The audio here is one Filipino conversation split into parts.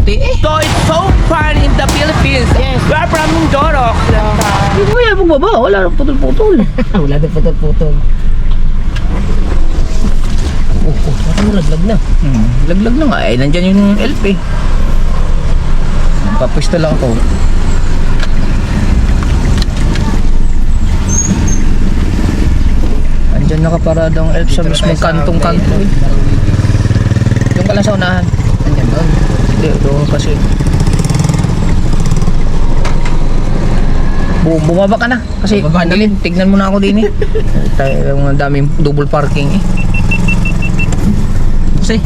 puti eh. So it's so fun in the Philippines. Yes. We are from Mindoro. Hindi mo yan bumaba. Wala nang putol-putol. Wala nang putol-putol. Baka mo laglag na. Laglag na nga eh. Nandyan yung LP. Papista lang ako. Andyan nakaparadang elf sa mismong kantong-kanto. Yung ka lang sa unahan. Andyan doon. Hindi, doon kasi. Bumaba ka na. Kasi Bumaba na. Gilid, tignan mo na ako din eh. Ang daming double parking eh. Kasi,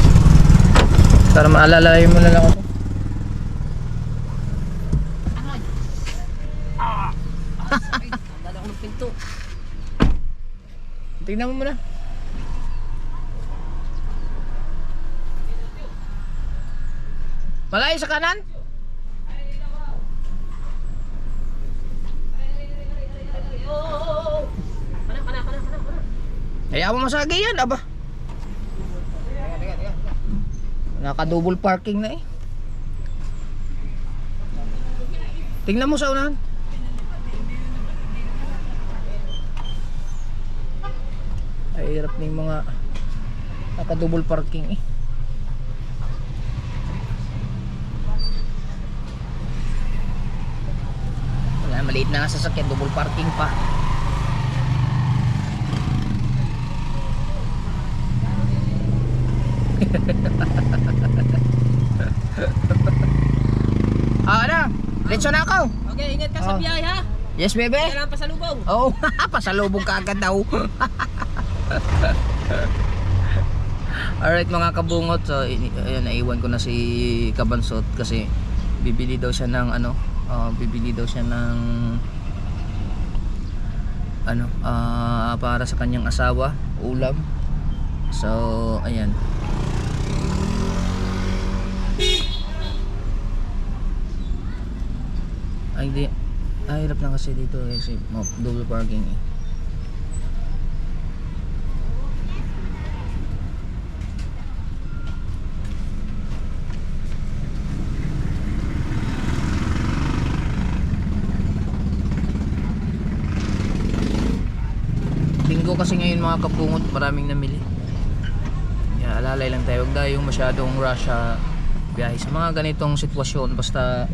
para maalala mo na lang ako. Dala ko ng pinto. Tignan mo muna. Malayo sa kanan? Kaya mo masagi yan, aba. Naka-double parking na eh. Tingnan mo sa unahan. Ay, hirap na yung mga naka-double parking eh. Wala, maliit na nga sasakyan, double parking pa. Ano? Let's na ako. Okay, ingat ka sa biyahe ha. Yes, bebe. Kailangan pasalubong. Oo, pasalubong ka agad daw. Alright mga kabungot, so ayun, naiwan ko na si Kabansot kasi bibili daw siya ng ano, para sa kanyang asawa, ulam. So, ayan. Ay, di. Ay, hirap na kasi dito kasi double parking eh. Linggo kasi ngayon mga kabungot, maraming namili. Kaya alalay lang tayo, huwag tayong masyadong rush sa biyahe sa mga ganitong sitwasyon. Basta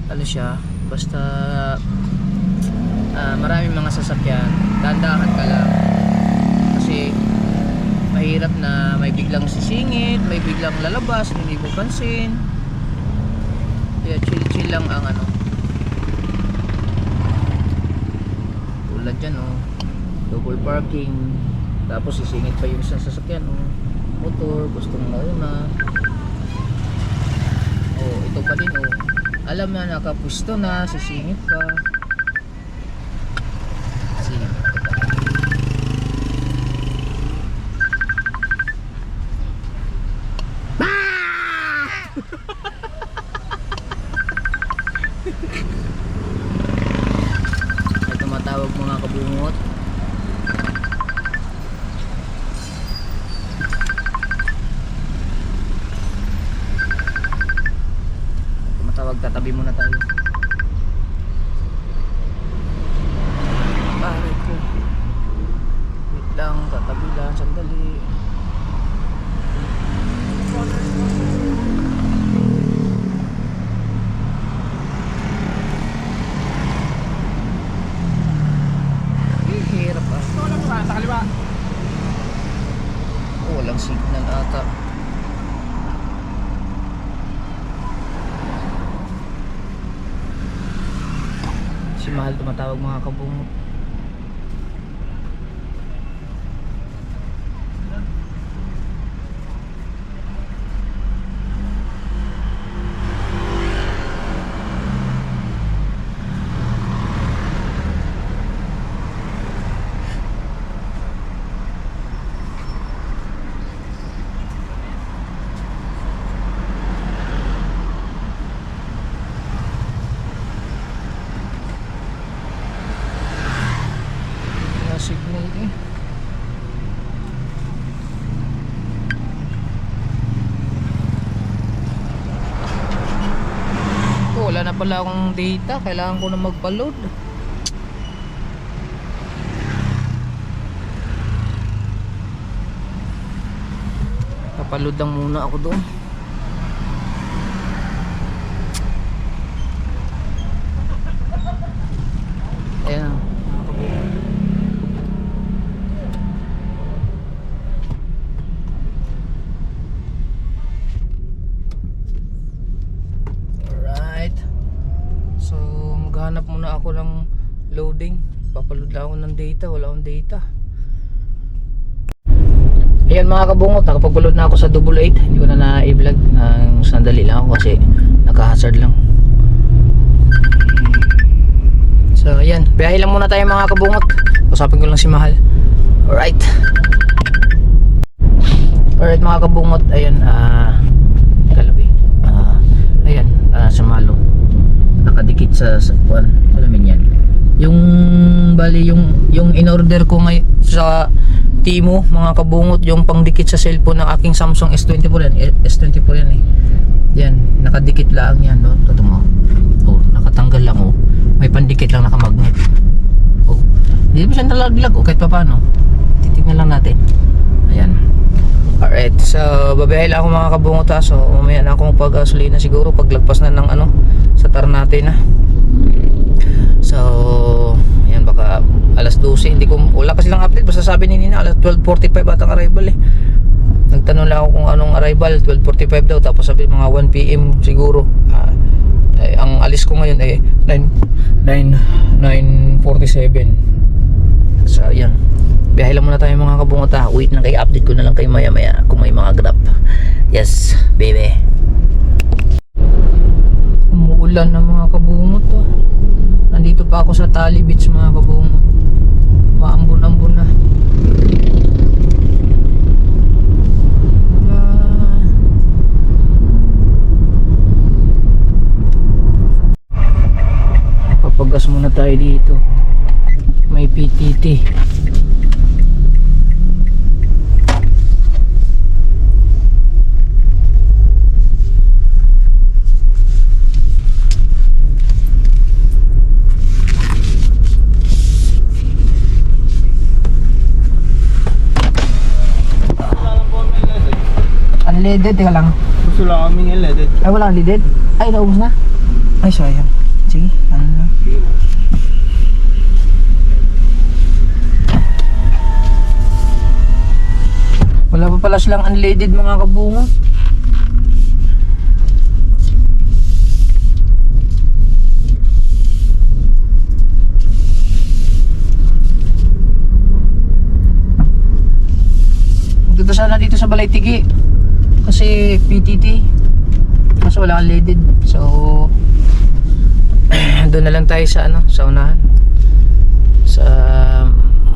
ano siya, basta maraming mga sasakyan, dandahan ka lang kasi mahirap na may biglang sisingit, may biglang lalabas, hindi mo pansin. Kaya chill lang ang ano. Tulad dyan oh, double parking, tapos sisingit pa yung isang sasakyan oh, motor, gustong mauna. Oh, ito pa din oh, alam na nakapwesto na, sisingit pa. Singit pa. Ay tumatawag mga kabungot. Tatabi muna tayo. Pare ko. Wait lang, tatabi lang, sandali. Hirap ah. Sa kaliwa. Oh, walang signal ata. Si Mahal tumatawag mga kabungot. wala na pala akong data. Kailangan ko na magpa-load. Papaload lang muna ako doon. Ayan. Alright. So maghanap muna ako ng loading. Papaload lang ako ng data. Wala akong data. Ayan mga kabungot, nakapagbalod na ako sa 88. Hindi ko na na-i-vlog ng sandali lang ako kasi naka-hazard lang. So ayan, biyahe lang muna tayo mga kabungot. Usapin ko lang si Mahal. Alright. Alright mga kabungot, ayan Kalabi. Ayan, sa Malo. Nakadikit sa kuwan, alamin yan. Yung bali yung in-order ko ngay sa Timo mga kabungot, yung pangdikit sa cellphone ng aking Samsung S24 yan. S24 yan eh. Yan, nakadikit lang yan, no. Toto mo. Oh, nakatanggal lang oh. May pandikit lang nakamagnet. Oh. Hindi mo siya nalaglag oh, kahit pa paano. Titignan lang natin. Ayan. Alright, so babiyahe lang ako mga kabungot ha. So mamaya na ako magpagasolina siguro paglagpas na ng ano sa Ternate na. So ayan, baka alas 12, hindi ko, wala kasi lang update. Basta sabi ni Nina alas 12:45 atang arrival eh. Nagtanong lang ako kung anong arrival, 12:45 daw. Tapos sabi mga 1 PM siguro. Ang alis ko ngayon ay 9:47. So ayan, biyahe lang muna tayo mga kabungot ha. Wait na, kay update ko na lang kayo maya maya kung may mga grab. Yes baby. Umuulan na mga kabungot ha. Nandito pa ako sa Tali Beach mga kabungot. Maambon-ambon na. Papagas muna tayo dito. May PTT. Unleaded, teka lang. Gusto lang kaming unleaded. Ay, wala unleaded? Ay, naubos na? Ay, sayang. Sige, ano na. Wala pa pala silang unleaded mga kabungo. Dito sana dito sa Balaytigi kasi PTT kaso wala unleaded. So doon na lang tayo sa ano, sa unahan. Sa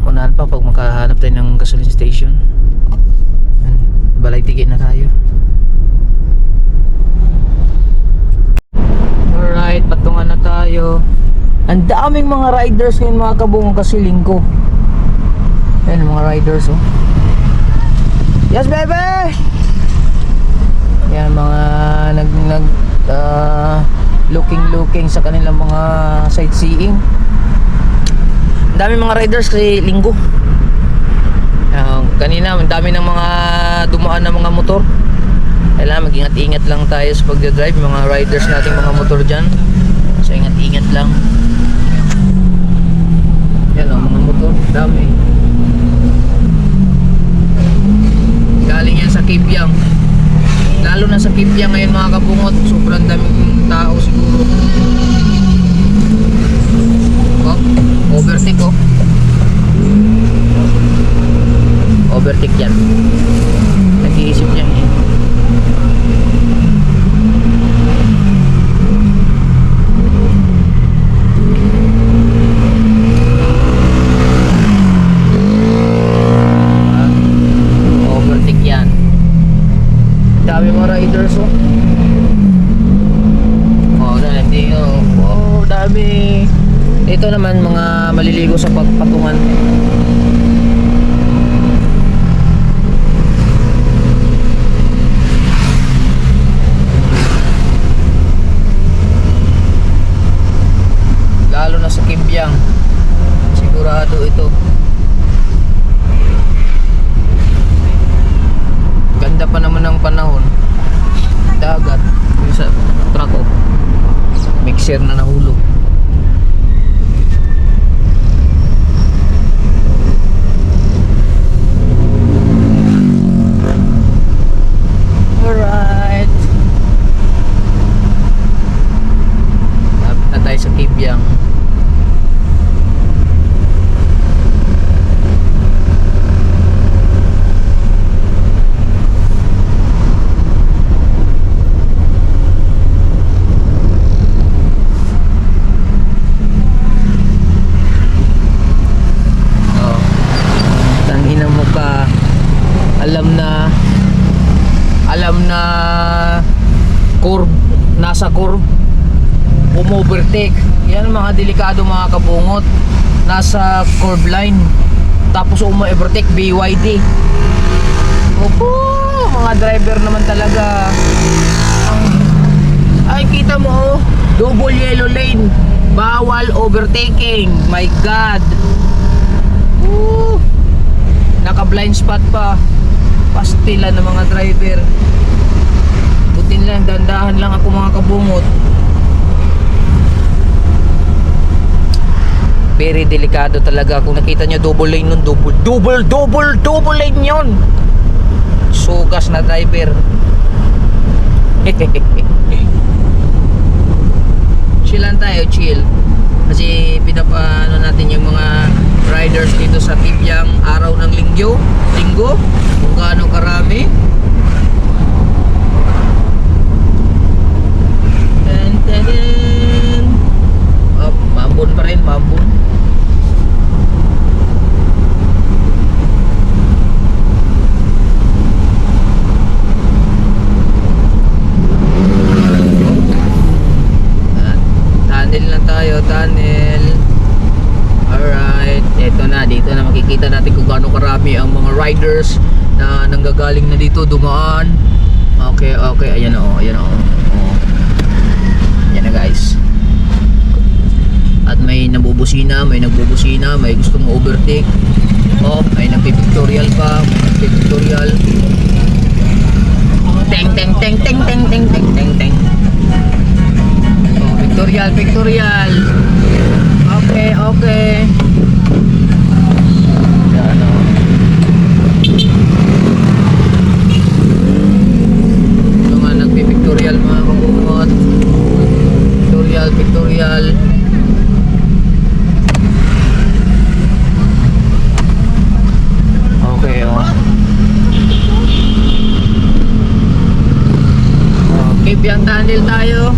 unahan pa pag makahanap tayo ng gasoline station. Balaytigi na tayo. Alright, patungan na tayo. Ang daming mga riders ngayon mga kabungo kasi linggo. Ayan mga riders oh. Yes baby! Yan mga looking sa kanilang mga sightseeing. Ang dami mga riders kasi linggo. Kanina ang dami ng mga dumaan na mga motor. Kailangan mag-ingat-ingat lang tayo sa pagdadrive. Mga riders nating mga motor dyan. So ingat-ingat lang. Yan o, mga motor. Dami. Galing yan sa Kibyang. Lalo na sa Kibyang ngayon mga kabungot. Sobrang daming tao siguro. Oh, overtake oh. Overtake yan. Nag-iisip yan eh. Overtake yan. Dami mga riders oh. Oh, dami oh. Oh, dami. Ito naman mga maliligo sa pagpatungan. Sigurado ito. Ganda pa naman ng panahon. Dagat. Yung sa truck oh. Mixer na nahulog. Alright. Lapit na tayo sa Kibyang. Alam na curve, nasa curve, umovertake. Yan mga delikado mga kabungot. Nasa curve line, tapos umo-overtake, BYD. Opo, mga driver naman talaga. Ay, kita mo oh, double yellow lane, bawal overtaking. My God. Naka blind spot pa. Pastila ng mga driver. Butin lang, dandahan lang ako mga kabungot. Very delikado talaga. Kung nakita nyo double lane nun, double lane yun. Sugas na driver. Chill lang tayo, chill. Kasi pinapaano natin yung mga riders dito sa Kibyang araw ng linggo kung gaano karami. Mambon pa rin, mambon. Tunnel lang tayo, tunnel. Alright, eto na, dito na makikita natin kung gaano karami ang mga riders na nanggagaling na dito dumaan. Okay, ayan o, ayan o. Ayan na guys. At may nabubusina, may nagbubusina, may gustong overtake. Oh, may nagpipictorial pa, pictorial. Teng teng teng teng teng teng teng teng teng. Oh, pictorial. Okay. Yan o. Ito nga nagpipictorial mga kabungot. Pictorial. Okay oh. Okay, Kibyang tunnel tayo.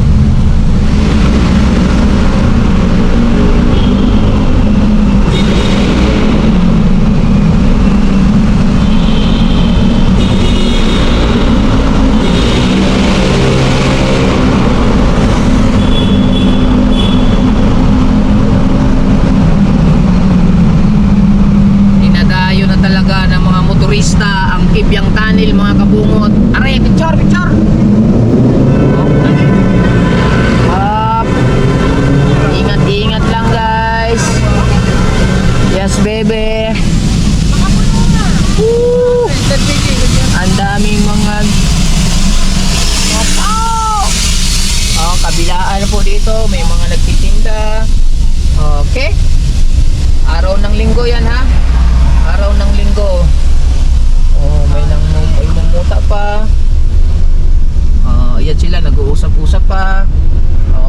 Ang Kibyang tunnel mga kabungot. Aray, picture. Up. Ingat lang guys. Yes baby. Ang daming mga kabilaan po dito. May mga nagtitinda. Okay. Araw ng linggo yan ha. Araw ng linggo. Oh, may mumuta pa. Yan sila nag-uusap-usap pa.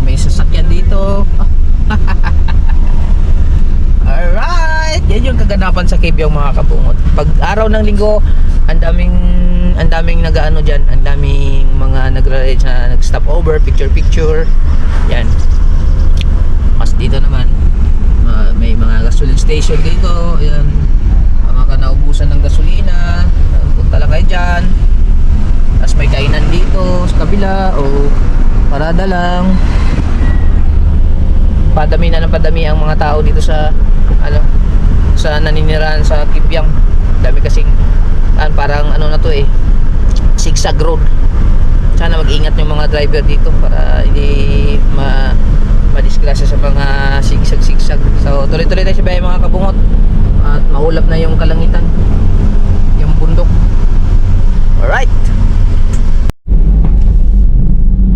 May sasakyan dito. Alright, yan yung kaganapan sa Kibyang mga kabungot. Pag araw ng linggo, ang daming nag-ano diyan, ang daming mga nag-stop over, picture. Yan. Mas dito naman, may mga gasoline station dito. Yan. Mga naubusan ng gasolina, punta lang kayo dyan. Tapos may kainan dito sa kabila o parada lang. Padami na ng padami ang mga tao dito sa sa naninirahan sa Kibyang. Dami kasing parang na to zigzag road. Sana mag-ingat yung mga driver dito para hindi madisgrasya sa mga sigsag-sigsag. So tuloy-tuloy tayo sa biyahe mga kabungot. At maulap na yung kalangitan, yung bundok. Alright.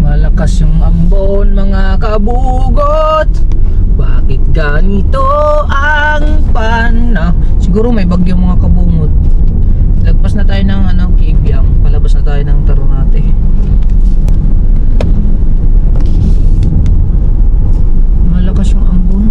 Malakas yung ambon mga kabugot. Bakit ganito ang panahon? Siguro may bagyo mga kabungot. Lagpas na tayo ng Kibyang. Palabas na tayo ng Ternate. Malakas yung ambon.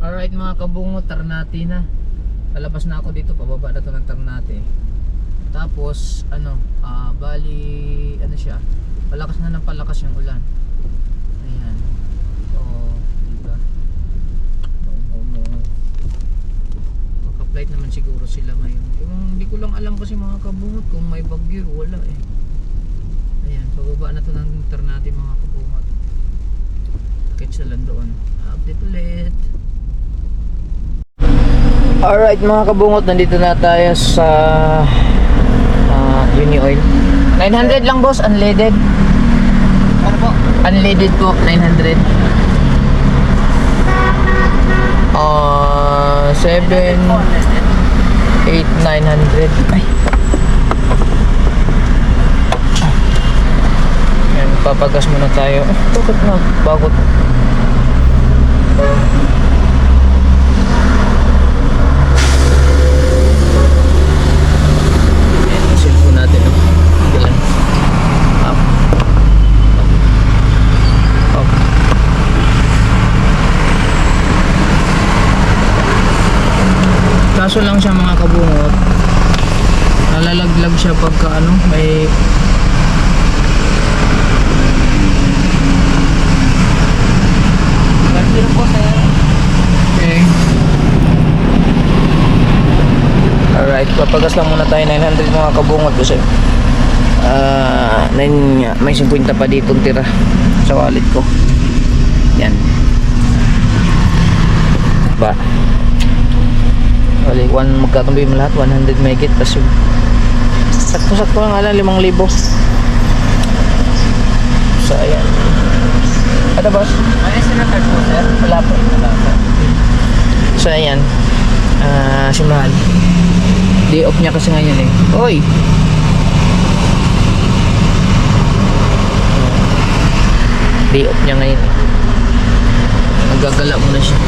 Alright mga kabungot, Ternate na. Lalabas na ako dito, pababa na to ng Ternate. Tapos bali siya, palakas na ng palakas yung ulan. Ayan. So, diba? Maka-flight naman siguro sila ngayon. Hindi ko lang alam kasi mga kabungot kung may bagyo, wala eh. Ayan, pababa na to ng Ternate mga kabungot. Catch na lang doon. Update ulit. Alright mga kabungot, nandito na tayo sa Uni Oil. 900 lang boss, unleaded. Ano po? Unleaded po, 900. 7 8 900. Ay. Yan, papagas muna tayo. Bakit na bagot? Kaso lang siya mga kabungot, nalalaglag siya pagka may okay. Alright, papagas lang muna tayo 900 mga kabungot kasi may 50 pa dito tira sa wallet ko. Yan ba? Bali, magkakambi mo lahat, 100 megit. Tapos sakto-sakto lang 5,000. So, ayan. Ano boss? Ay, sinatag po sir? Wala po. So, ayan. Si Mahal. Day off niya kasi ngayon eh. Oy! Day off niya ngayon eh. Nagagala muna siya.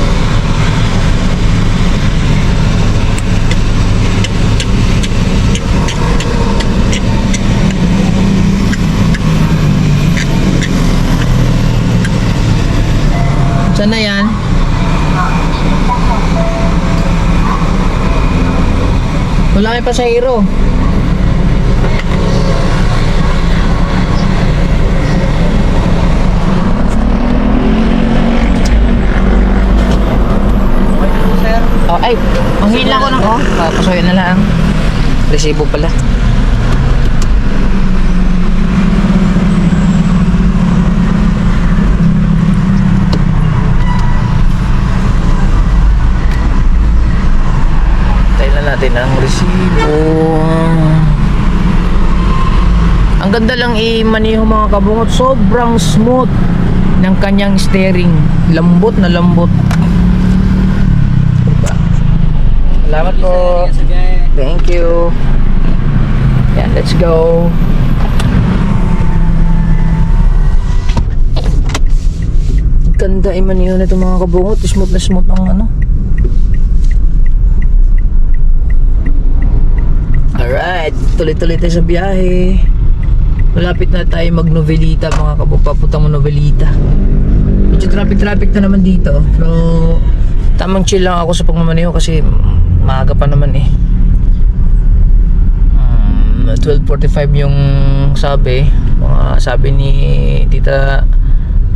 Saan na yan? Wala may pasahero. Oh, ay, manghihin lang ako ng pasoy na lang. Resibo pala. Natin ang resibo. Ang ganda lang i-maneho mga kabungot, sobrang smooth ng kanyang steering, lambot na lambot. Salamat po. Thank you. Yan, let's go. Ganda i-maneho na ito mga kabungot, smooth na smooth ang Alright, tuloy-tuloy tayo sa biyahe. Malapit na tayo mag-Novelita mga kabuk. Papuntang mo Novelita. Medyo traffic na naman dito. Pero tamang chill lang ako sa pagmamaneho kasi maaga pa naman eh. 12:45 yung sabi. Sabi ni Tita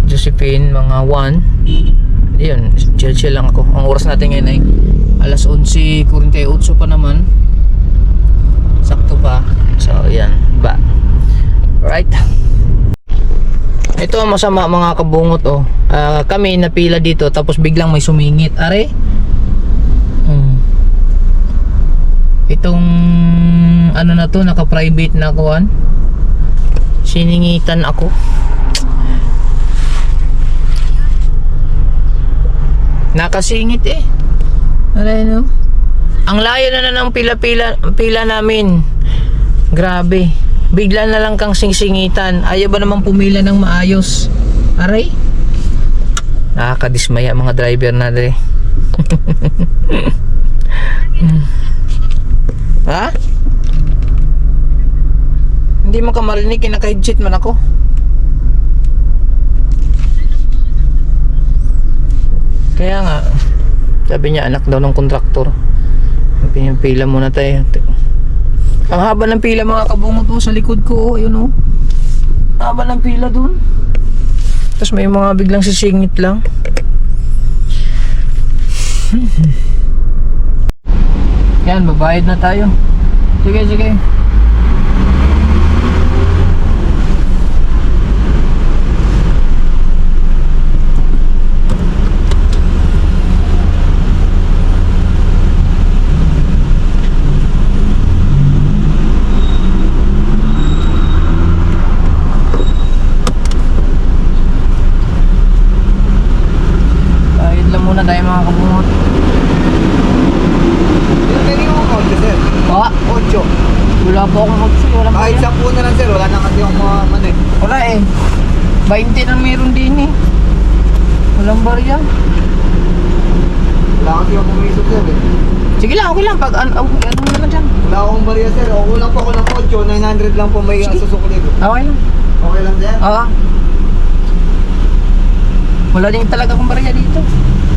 Josephine mga 1. Yun, chill lang ako. Ang oras natin ngayon ay alas 11:48 pa naman. Sakto pa. So, yan. Ba. Alright. Ito ang masama mga kabungot oh. Kami napila dito tapos biglang may sumingit. Are? Itong ano na to, naka-private na kuan. Siningitan ako. Nakasingit eh. Aray no. Ang layo na ng pila namin. Grabe. Bigla na lang kang singsingitan. Ayaw ba naman pumila ng maayos? Aray. Nakakadismaya mga driver na dre. Ha? Hindi mo ka marinig, kinaka-headset man ako. Kaya nga, sabi niya anak daw ng kontraktor. Pila muna tayo. Ang haba ng pila mga kabungot sa likod ko, yun oh. Haba ng pila dun. Tapos may mga biglang sisingit lang. Yan, babayad na tayo. Sige, sige. Bayad lang muna tayo mga kabungot. Pa? 8. Wala po akong option, wala pa Kahit yan. 10 na lang sir, wala na kasi akong mga man eh. Wala eh. 20 na meron din eh. Walang barya. Wala kasi akong pumiso sir eh. Sige lang, okay lang. Pag ano na lang dyan. Wala akong barya sir, o kulang po ako ng 8, 900 lang po may Sige. susukli ko. Okay lang. Okay lang sir? Oo. Wala din talaga akong barya dito.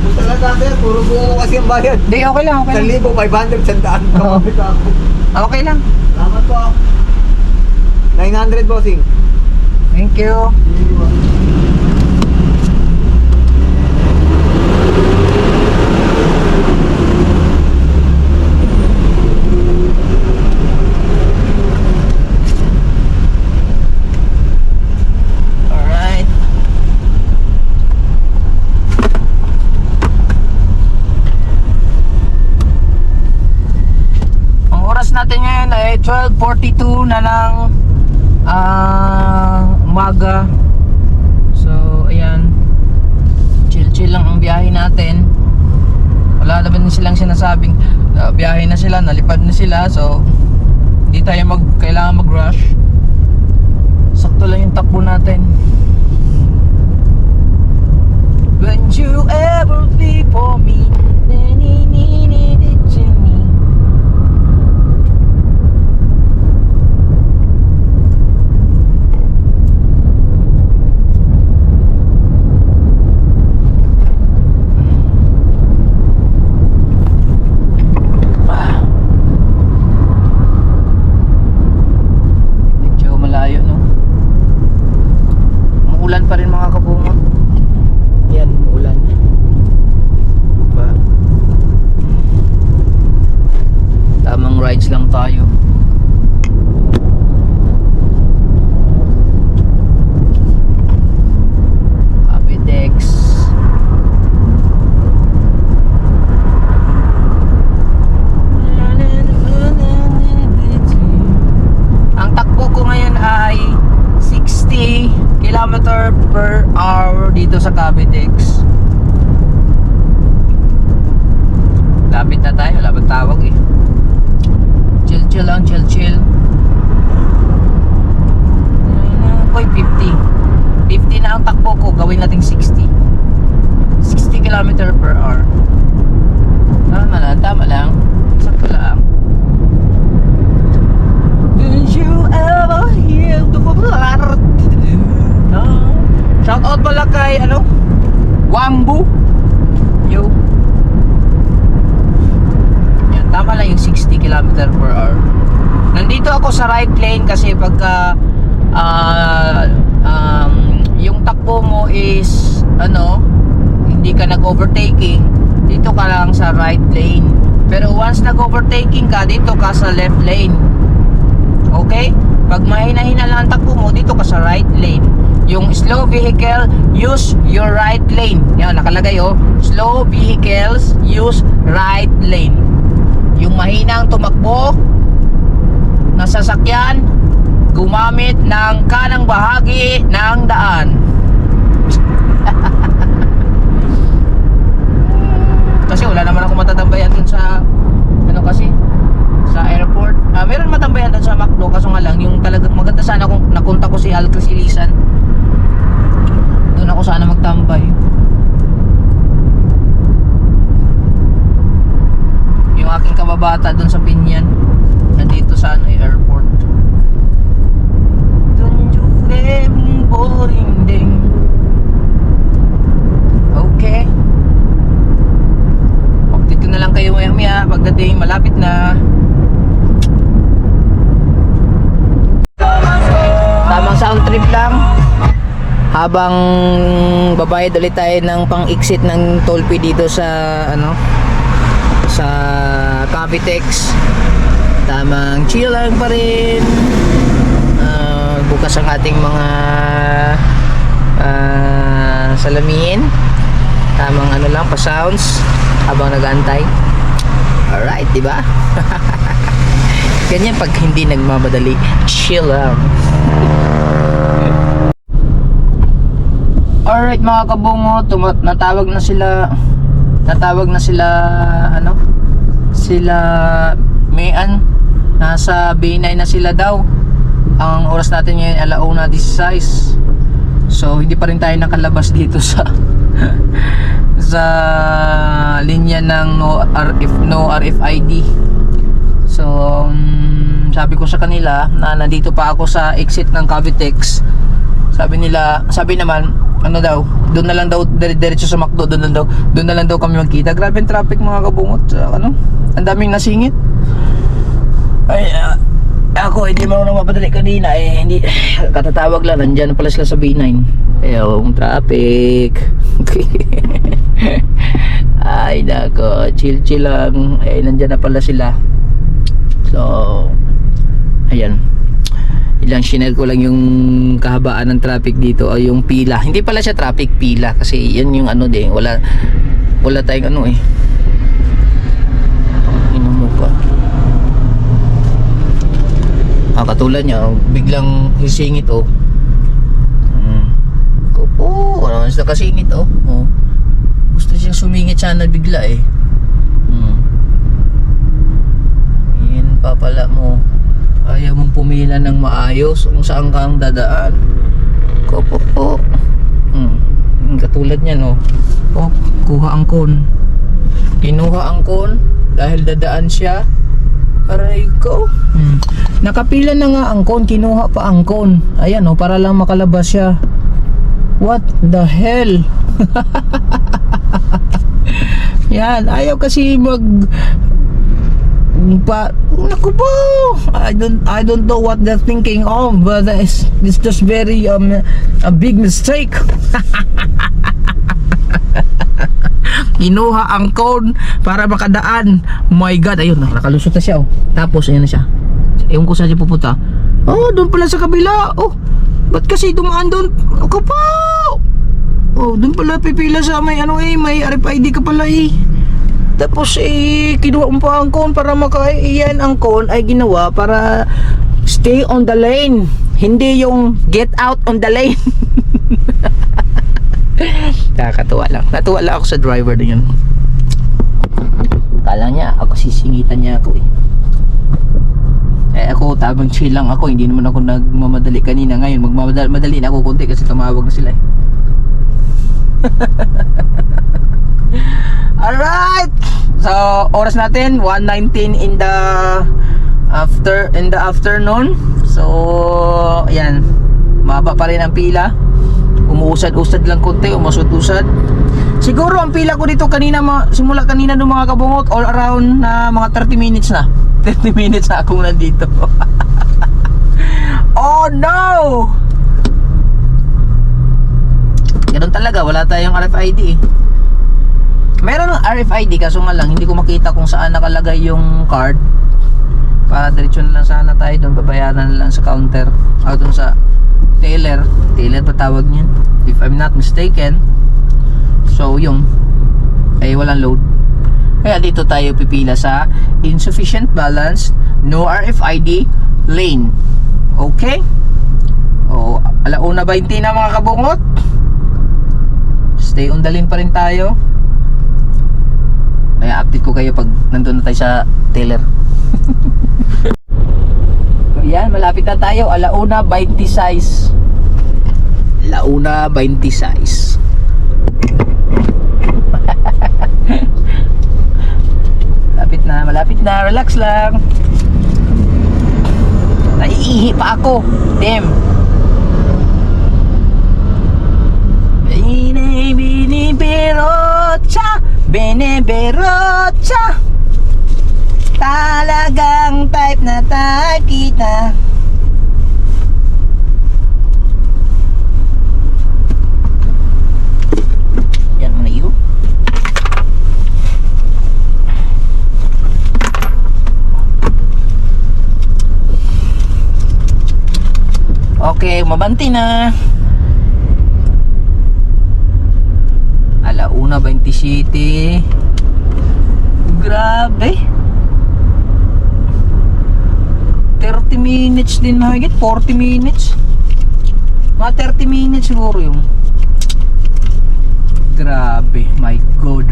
Kung talaga sir, puro bungo kasi ang bayad. Hindi, okay lang, okay lang. 1,500, 100, Oo. kamapit ako. Okay lang. Salamat po. 900 bossing. Thank you. Hindi ba? Alright. Ang oras natin ngayon ay 12:42 na ng umaga. So, ayan. Chill-chill lang ang biyahe natin. Wala naman silang sinasabing biyahe na sila, nalipad na sila. So, hindi tayo kailangan mag-rush. Sakto lang yung takbo natin. When you ever be for me, to me. Medyo malayo no. Umuulan pa rin mga kabungot. Yan, umuulan. Diba? Tamang rides lang tayo. Capitex. Ang takbo ko ngayon ay 60 km/h dito sa Capitex. Lapit na tayo, wala bang tawag eh. Chill lang, chill. Uy, 50. 50 na ang takbo ko, gawin nating 60. 60 km/h. Tama lang. Sakto lang. Did you ever hear the popular? Shout out pala kay Wambu. Yo. Yan, tama lang yung 60 km/h. Nandito ako sa right lane kasi pagka yung takbo mo is hindi ka nag-overtaking, dito ka lang sa right lane. Pero once nag-overtaking ka, dito ka sa left lane. Okay? Pag mahina-hina lang ang takbo mo, dito ka sa right lane. Yung slow vehicle, use your right lane. Yan, nakalagay oh. Slow vehicles, use right lane. Yung mahinang tumakbo na sasakyan, gumamit ng kanang bahagi ng daan. Kasi wala naman ako matatambayan dun sa sa airport. Meron matambayan dun sa McDo, kaso nga lang yung talagang maganda sana kung nakunta ko si Alcris Ilisan. Doon ako sana magtambay. Yung aking kababata dun sa Pinyan, nandito sa airport. Tunjurem boring ding. Okay. Update ko na lang kayo maya pagdating malapit na. Tamang sound trip lang habang babayad ulit tayo ng pang-exit ng toll fee dito sa sa Cavitex. Tamang chill lang pa rin. Bukas ang ating mga salamin. Tamang lang pa sounds habang nag-aantay. Alright, diba? Ganyan pag hindi nagmamadali, chill lang. Alright mga kabungo, natawag na sila sila Mayan. Nasa B9 na sila daw. Ang oras natin ngayon 1:16. So hindi pa rin tayo nakalabas dito sa sa linya ng no RFID. So sabi ko sa kanila na nandito pa ako sa exit ng Cavitex. Sabi naman doon na lang daw diretso sa McDo, doon na lang daw kami magkita. Grabe yung traffic mga kabungot. Ang daming nasingit. Ay, ako hindi mo na mapadali kanina hindi katatawag lang, nandiyan pala sila sa B9. Yung traffic. Ay nako, chill lang. Nandiyan na pala sila. So ayan, ilang shinare ko lang yung kahabaan ng traffic dito o yung pila. Hindi pala siya traffic, pila kasi yan yung din, wala tayong mo pa. Katulad niya, biglang sisingit wala naman sila kasingit gusto siyang sumingit sana bigla yan pa pala mo, ayaw mong pumila ng maayos kung saan kang dadaan. Katulad niya kuha ang kon, kinuha ang kon dahil dadaan siya. Aray ko. Nakapila na nga ang kon, kinuha pa ang kon. Ayan para lang makalabas siya. What the hell? Yan, ayaw kasi naku po. I don't know what they're thinking of, but it's just very a big mistake. Kinuha ang cone para makadaan. My God, ayun, nakalusot na siya Tapos ayun na siya. Ewan ko saan siya pupunta. Doon pala sa kabila. Ba't kasi dumaan doon? Ako po. Doon pala pipila sa may may RFID ka pala Tapos kinuha mo pa ang cone para iyan ang cone ay ginawa para stay on the lane. Hindi yung get out on the lane. Nakakatuwa lang. Natuwa lang ako sa driver na yun. Kala niya ako sisingitan niya ako ako tabang chill lang ako. Hindi naman ako nagmamadali kanina. Ngayon magmamadali na ako konti kasi tumawag na sila Alright, so oras natin 1:19 in the afternoon. So ayan, mahaba pa rin ang pila. Umuusad-usad lang konti, umusad-usad. Siguro ang pila ko dito kanina, simula kanina ng mga kabungot, all around na mga 30 minutes na. 30 minutes na akong nandito. Oh no! Ganun talaga, wala tayong RFID Meron ng RFID kaso nga lang hindi ko makita kung saan nakalagay yung card. Para diretso na lang sana tayo doon, babayaran na lang sa counter. Doon sa teller Tiller pa tawag niyan, if I'm not mistaken. So yung ay walang load, kaya dito tayo pipila sa insufficient balance, no RFID lane. Okay, o 1:20 na mga kabungot. Stay on the lane pa rin tayo. Kaya update ko kayo pag nandun na tayo sa Tiller. Ayan, malapit na tayo. 1:26. 1:26. Malapit na. Relax lang. Naiihi pa ako. Damn. Beneberocha. Talagang type na type kita. Yan mo na iyo. Okay, mabanti na. 1:27. Grabe. 30 minutes din mahigit, 40 minutes. Mga 30 minutes siguro yung. Grabe, my God.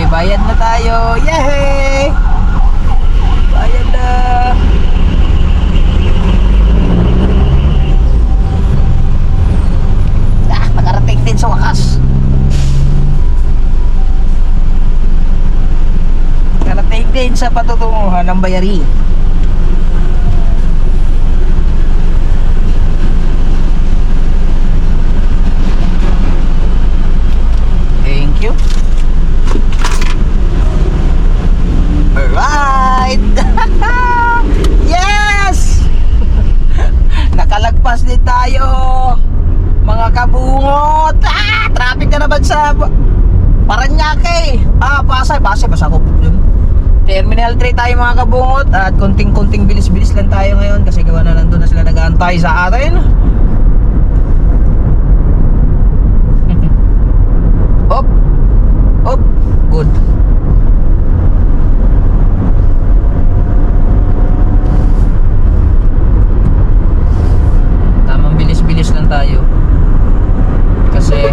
Bayad na tayo. Yay! Bayad na. Nakarating din sa wakas. Nakarating din sa patutunguhan ng bayari. Thank you. Alright! Yes! Nakalagpas din tayo, mga kabungot. Traffic na naman sa Paranaque. Pasay basta ko. Terminal 3 tayo mga kabungot. At konting bilis-bilis lang tayo ngayon kasi gawa na nandun na sila nag-aantay sa atin. Op! Good. Bilis lang tayo kasi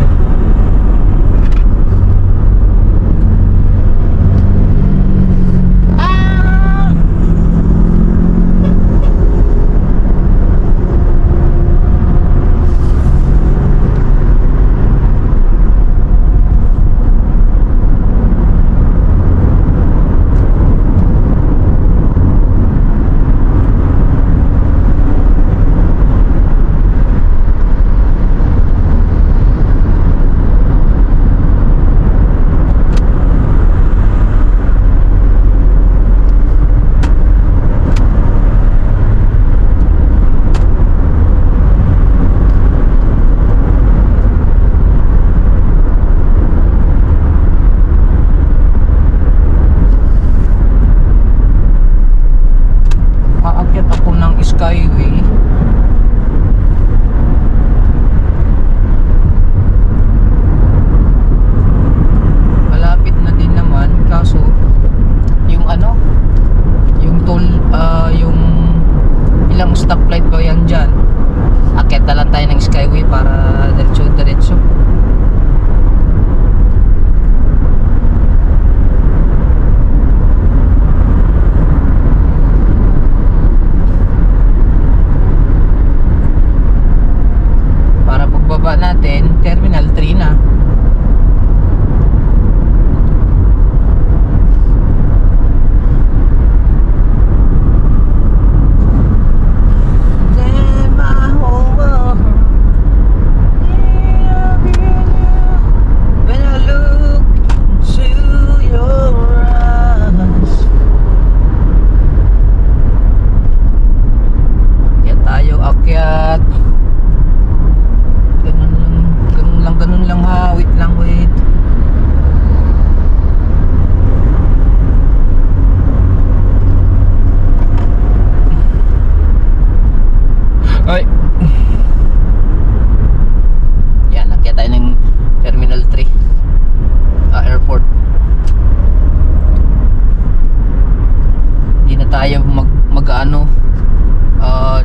mag-ano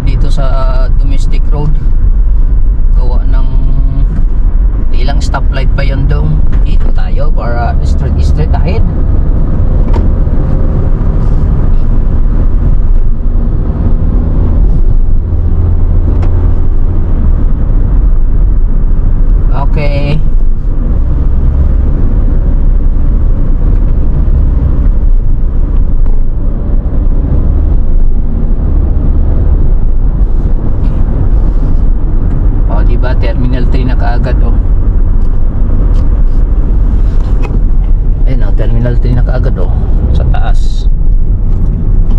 dito sa domestic road. Gawa ng ilang stoplight pa yun dong. Dito tayo para straight ahead. Okay. Oh, diba? Terminal 3 na kaagad, oh. Ayun, oh. Terminal 3 na kaagad, oh. Sa taas.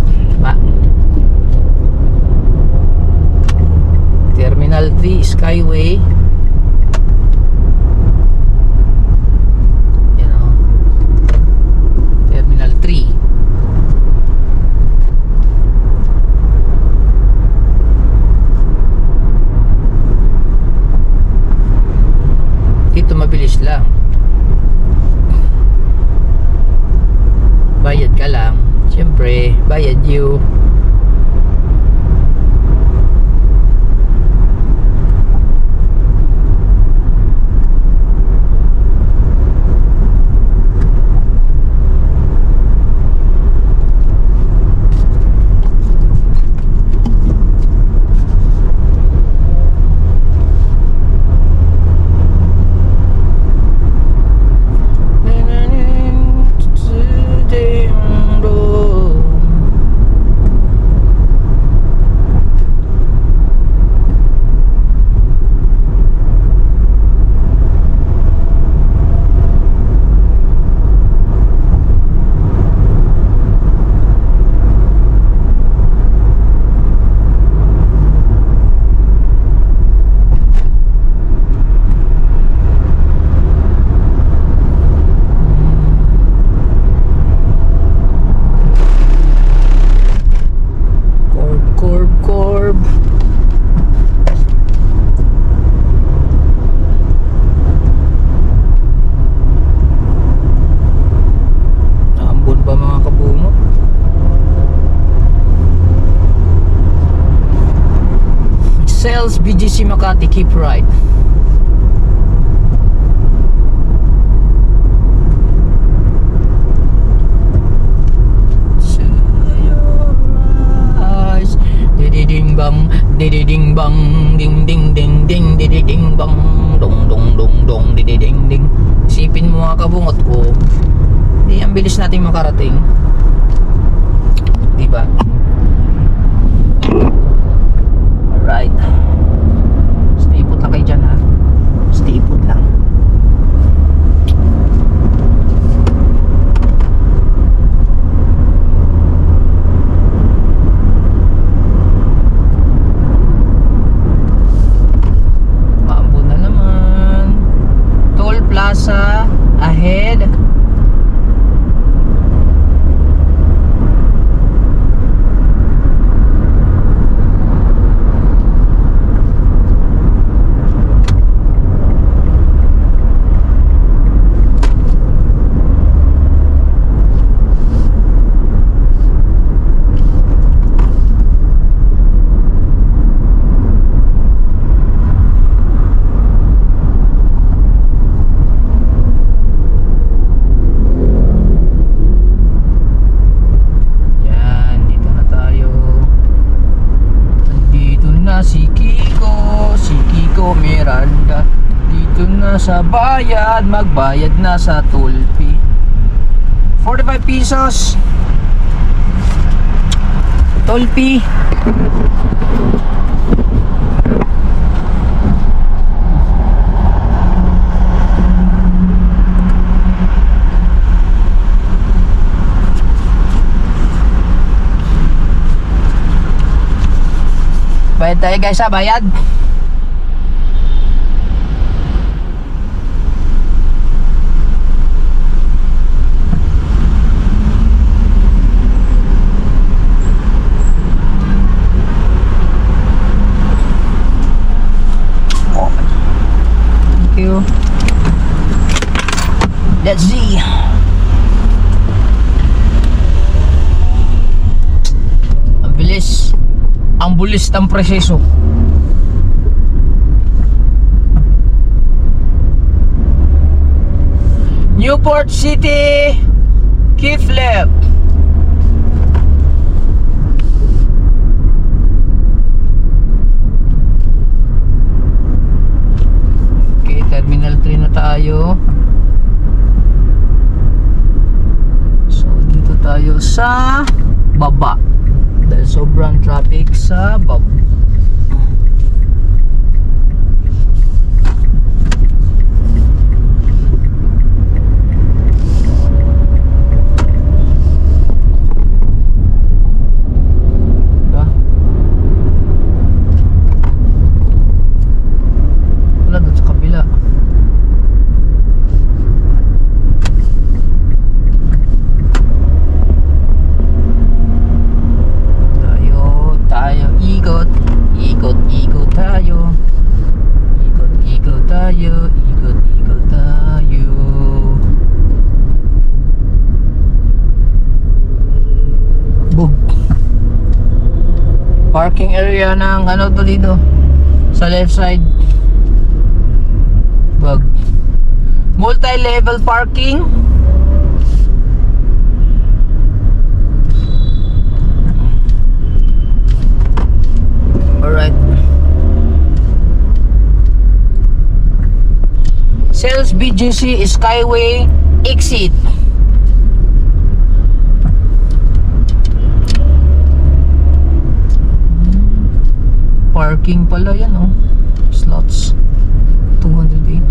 Diba? Terminal 3 Skyway. Yan, oh. Terminal 3. Dito mabilis lang. Bayad ka lang. Siyempre, bayad you. Corb. Naambon pa mga kabungo. Sales BGC Makati, keep right. Ding bang, ding bang, ding ding ding ding ding bang, dong dong dong dong ding ding. Isipin mo mga kabungot ko, di ang bilis nating makarating, di ba? Alright, stay put lang kayo dyan, ha. Stay put lang. Plaza ahead. Miranda, dito na sa bayad, magbayad na sa toll fee. 45 pesos toll fee. Bayad tayo guys, ha, bayad. Let's see. Ang ang bulis ng proseso. Newport City, keep left. Okay, Terminal 3 na tayo. So, dito tayo sa baba. Dahil sobrang traffic sa baba. Diba? Wala doon sa kabila. Tayo ikot tayo, ikot tayo. Bug. Parking area ng ano to dito sa left side. Bug. Multi-level parking. Alright. Sales BGC Skyway exit. Parking pala yan, oh. Slots 208.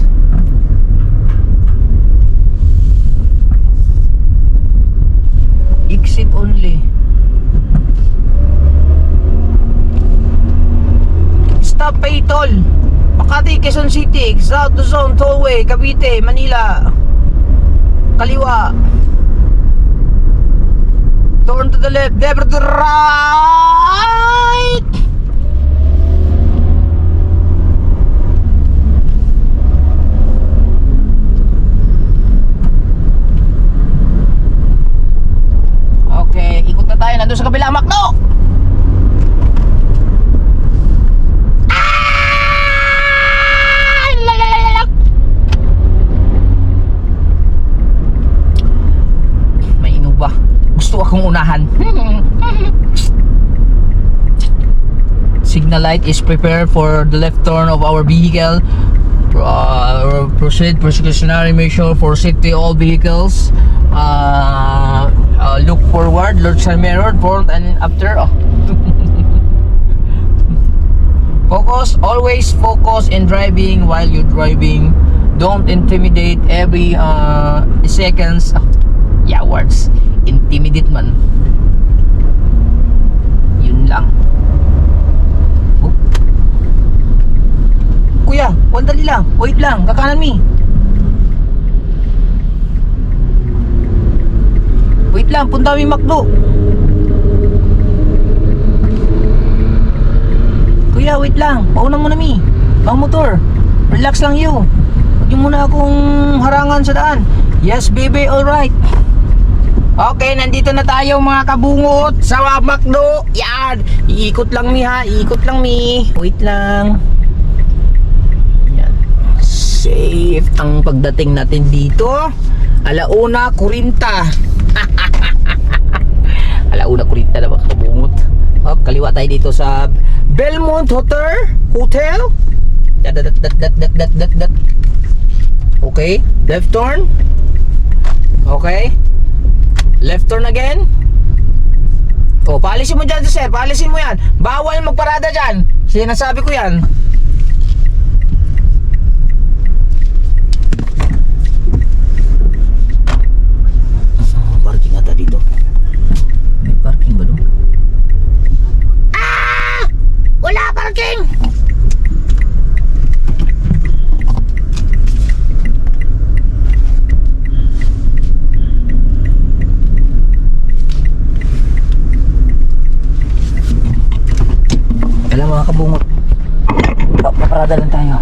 Exit only. Stop pay toll. Makati, Quezon City, South Zone, Tollway, Cavite, Manila. Kaliwa. Turn to the left, never to the right. Okay, ikot na tayo. Nandun sa kabila, Macdo. Gusto akong unahan. Signal light is prepared for the left turn of our vehicle. Proceed precautionary measure for safety all vehicles. Look forward, lurch and mirror, front and after. Focus, always focus in driving while you're driving. Don't intimidate every seconds. Yeah, words. Intimidate man. Yun lang. Oh. Kuya, wandali lang. Wait lang, kakanan mi. Wait lang, punta mi Macdo. Kuya, wait lang. Pauna mo na mi. Pang motor. Relax lang you. Huwag yung muna akong harangan sa daan. Yes, baby, alright. Okay, nandito na tayo mga kabungot sa Macdo. Yan, iikot lang mi ha, iikot lang mi. Wait lang. Yan. Safe ang pagdating natin dito. 1:40. 1:40 na mga kabungot. Oh, kaliwa tayo dito sa Belmont Hotel. Okay, left turn. Okay. Left turn again. O, paalisin mo dyan, sir. Paalisin mo yan. Bawal magparada dyan. Sinasabi ko yan. Parking ata dito. May parking ba doon? Ah! Wala parking! Mga kabungot, paparada lang tayo.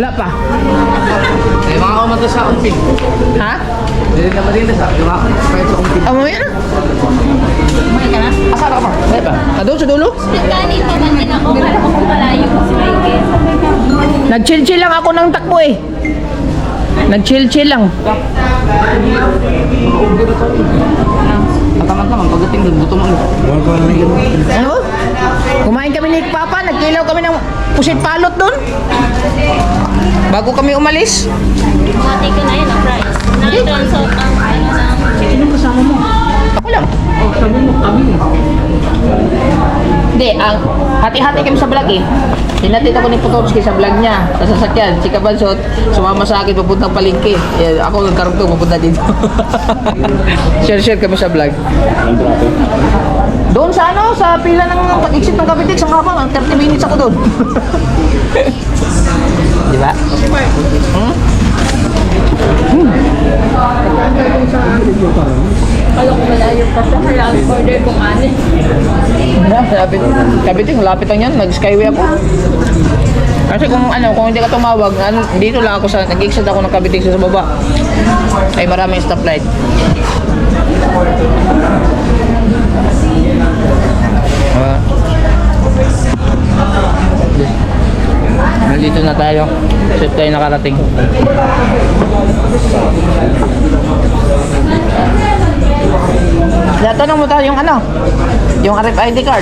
Wala pa. Eh, mga kumanta sa umping. Ha? Hindi naman din sa yung ako. Kahit sa umping. Mamaya na. Kumain ka na? Asara ka pa? Wala pa. Doon sa dulo? Nagkanin pa man din ako. Kala ko kung malayo kasi Michael. Nag-chill-chill lang ako ng takbo eh. Nag-chill-chill lang. Mataman-taman. Pagdating doon, buto mo. Ano? Kumain kami ni Papa, nagkilaw kami ng pusit palot doon. Bago kami umalis. Mati ko na yun ang price. Nag-transfer ang ano ng... Sinong kasama mo? Ako lang. Oh, sabi mo kami. Hindi, ang hati-hati kami sa vlog eh. Hinatid ako ni Potowski sa vlog niya, sa sasakyan. Si Kabansot, sumama sa akin papuntang palengke. Eh, ako nagkarugtong papunta dito. Share kami sa vlog. Doon sa ano, sa pila ng pag-exit ng Cavitex, ang haba, 30 minutes ako doon. Di ba? Kala ko malayo pa sa halang order kong anin. Cavitex, malapit lang yan. Nag-skyway ako. Kasi kung ano, kung hindi ka tumawag, ano, dito lang ako sa, nag-exit ako ng Cavitex sa baba. Ay maraming stoplight. Nandito na tayo. Safe tayo nakarating. Tanong mo tayo yung ano? Yung RFID card.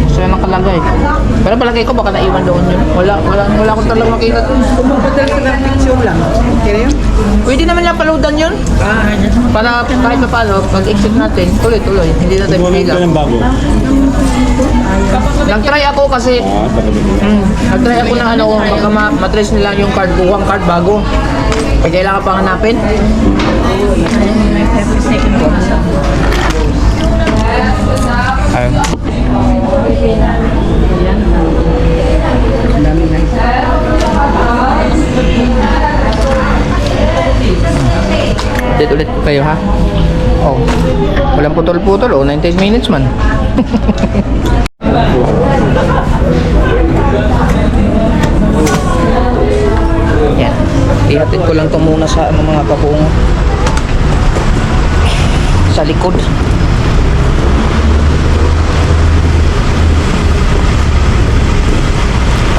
So yan nakalagay. Pero palagay ko baka naiwan doon yun. Wala akong talagang makita doon. Pumapadal ka ng picture lang. Kaya yun? Pwede naman lang paludan yun. Para kahit pa paano, pag-exit natin, tuloy-tuloy. Hindi natin pila. bago. Nag-try ako kasi nag-try ako ng ano, baka matrace nila yung card ko, card bago. Pag kailangan pang hanapin. Ayun. Update ulit po kayo ha. Oh. Walang putol-putol oh, 90 minutes man. Yan. Ihatid ko lang to muna sa mga kapung sa likod.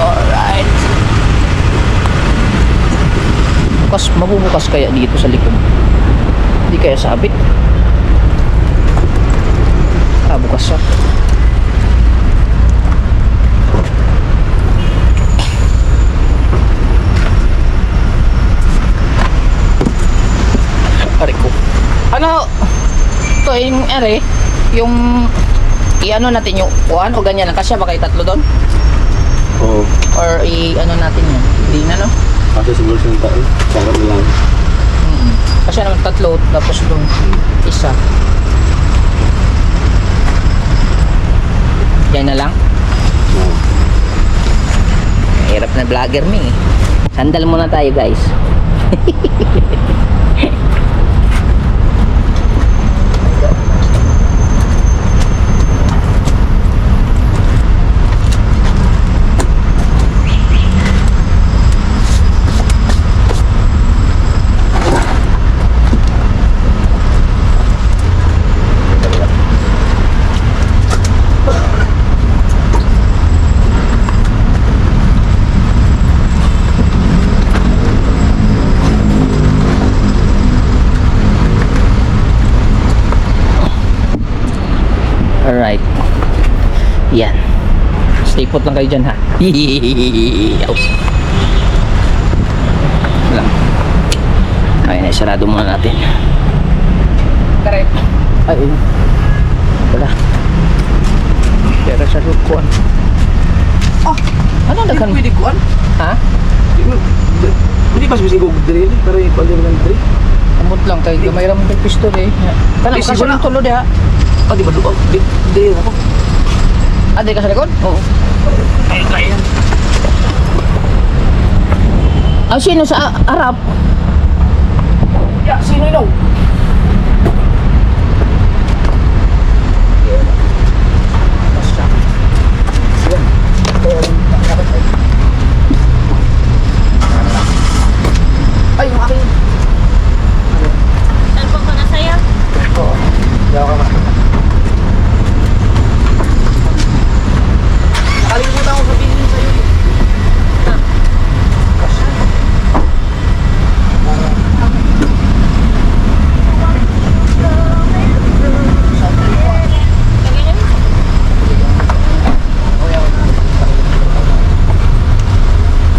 Alright. Mabubukas kaya dito sa likod? Hindi kaya sabit? Bukas siya. Ari ko. Ano? Ito yung yung i-ano natin yung kuhan o ganyan lang kasi baka itatlo doon? Oo. Or i-ano natin yun? Hindi na no? Kasi siguro siya tayo. Saka na lang. Kasi naman tatlo tapos doon isa. Yan na lang. Oo. Hirap na vlogger ni. Sandal muna tayo guys. Yan. Stay put lang kayo dyan ha. Ouch. Wala. Ayun, sarado muna natin. Correct. Ay, wala. Pero sa lukuan. Ano nagkan? Pwede kuan? Ha? Hindi pas bisig og drill, pero ipag lang drill. Amot lang kay gamay ra mo kay pistol eh. Kanang Busy kasi wala. ng tulo diha. Ah, di ba duog? Di ako. Ade ka sa likod? Oo. Ay, kaya. Ah, sino sa harap? Ya, sino yun? Ay, yung aking. Cellphone ko na sa'yo. Yaw ka ma. Nakalimutan ko sabihin sa'yo.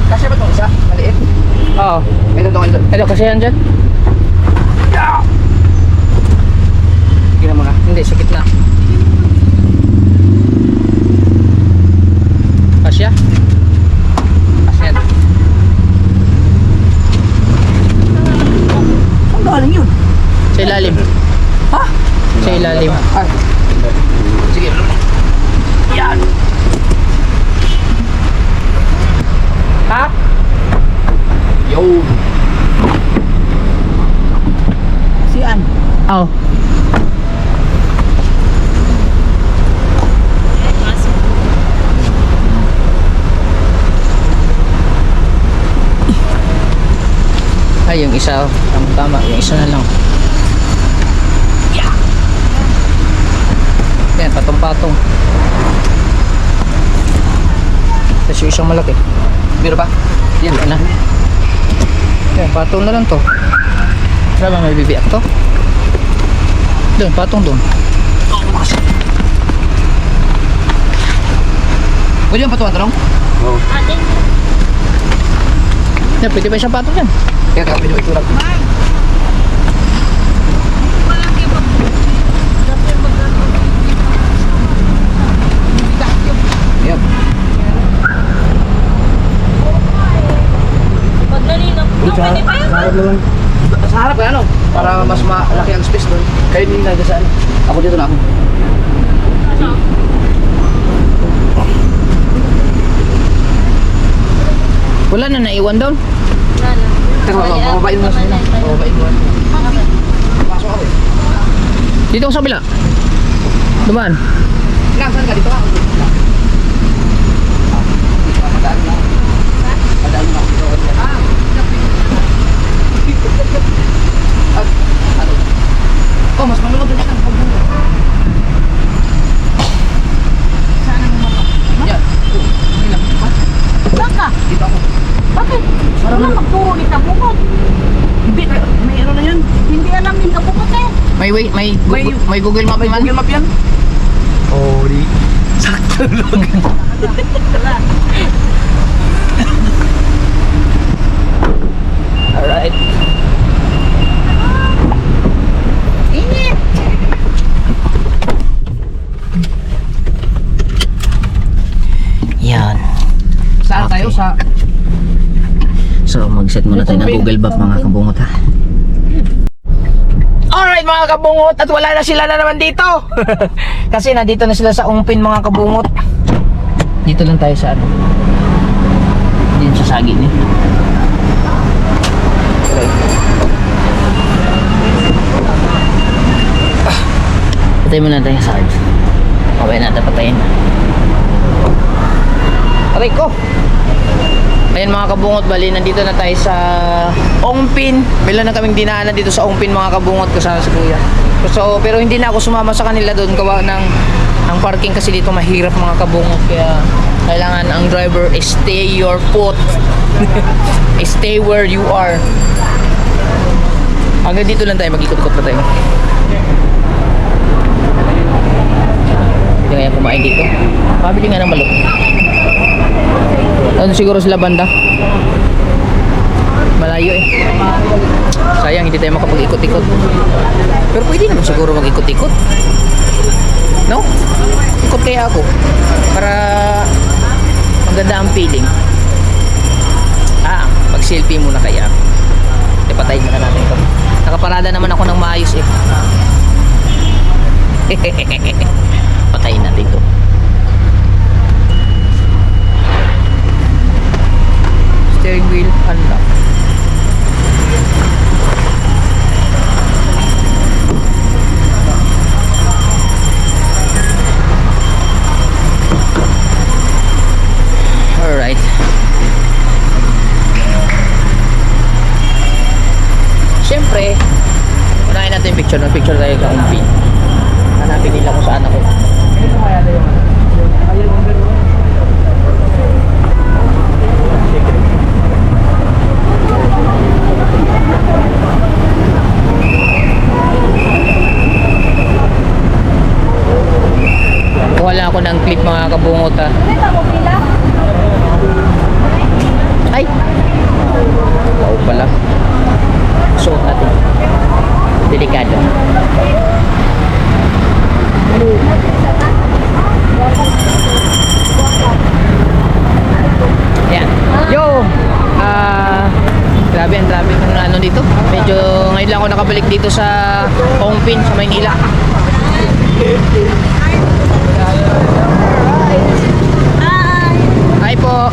Kasi ba itong isa? Maliit? Oo. Ito itong ito. Hello, kasi yan dyan? Gina mo na. Hindi, sa gitna. Kasya? Kasya. Ang galing yun. Sa ilalim. Ha? Sa ilalim. Ay. Sige. Yan. Ha? Yo. Si An. Oo. Ay, yung isa, tama, yung isa na lang. Yan, patong-patong. Tapos yung isang malaki. Biro pa? Yan, yan na. Yan, patong na lang to. Wala ba may bibiyak to? Doon, patong doon. Pwede yung patuwan tanong? Oo. Atin. Yan, pwede ba isang patong yan? Kaya ka, pwede yung iturag. Yan. Pagdali na. No, pwede pa yun. Sa harap kaya ano? Para mas malaki ang space doon. Kayo din nagda saan? Ako dito na ako. Wala na naiwan doon. Wala na. Teka, mababain mo sila. Mababain mo. Pasok ako eh. Dito ko sa bila. Dumaan. Lang, saan ka? Dito ka? Madaan mo. Madaan mo. Ano? Oh, mas maluwag din ang pagbulo. Saan ang mama? Yan. May lamig pa. Saan ka? Dito ako. Bakit? Wala magturo ni Kabukot. Hindi, may ano na yan. Hindi alam ni Kabukot eh. May Google Map May man. Google Map yan. Oh, di. Sakto lang. Alright. Init. Yan. Saan Okay. tayo? Sa... So, mag-set muna tayo ng Google Map mga kabungot ha. Alright mga kabungot, at wala na sila na naman dito. Kasi nandito na sila sa Ungpin mga kabungot. Dito lang tayo sa ano. Diyan sa sagi niya. Patay muna tayo sa side. Okay na, patayin. Aray ko! Ayan mga kabungot, bali nandito na tayo sa Ongpin. Meron na kaming dinaanan dito sa Ongpin mga kabungot kasama si Kuya. So, pero hindi na ako sumama sa kanila doon gawa ng ang parking kasi dito mahirap mga kabungot, kaya kailangan ang driver stay your put. Stay where you are. Hanggang dito lang tayo, mag-ikot-ikot pa tayo. Pwede kaya kumain dito. Pabili nga ng manok. Ano siguro sila banda? Malayo eh. Sayang hindi tayo makapag-ikot-ikot. Pero pwede naman siguro mag-ikot-ikot. No? Ikot kaya ako. Para maganda ang feeling. Pag-selfie muna kaya. Patayin muna natin ito. Nakaparada naman ako ng maayos eh. Patayin natin ito. Steering wheel unlock. Alright. Siyempre, unahin natin yung picture. Picture tayo sa umpi. Hanapin nila kung saan ako. Kuha lang ako ng clip mga kabungot ha. Ay! Wow pala. Suot natin. Delikado. Yan. Yo! Grabe ang traffic ng ano dito. Medyo ngayon lang ako nakabalik dito sa Ongpin sa Maynila. Hi po.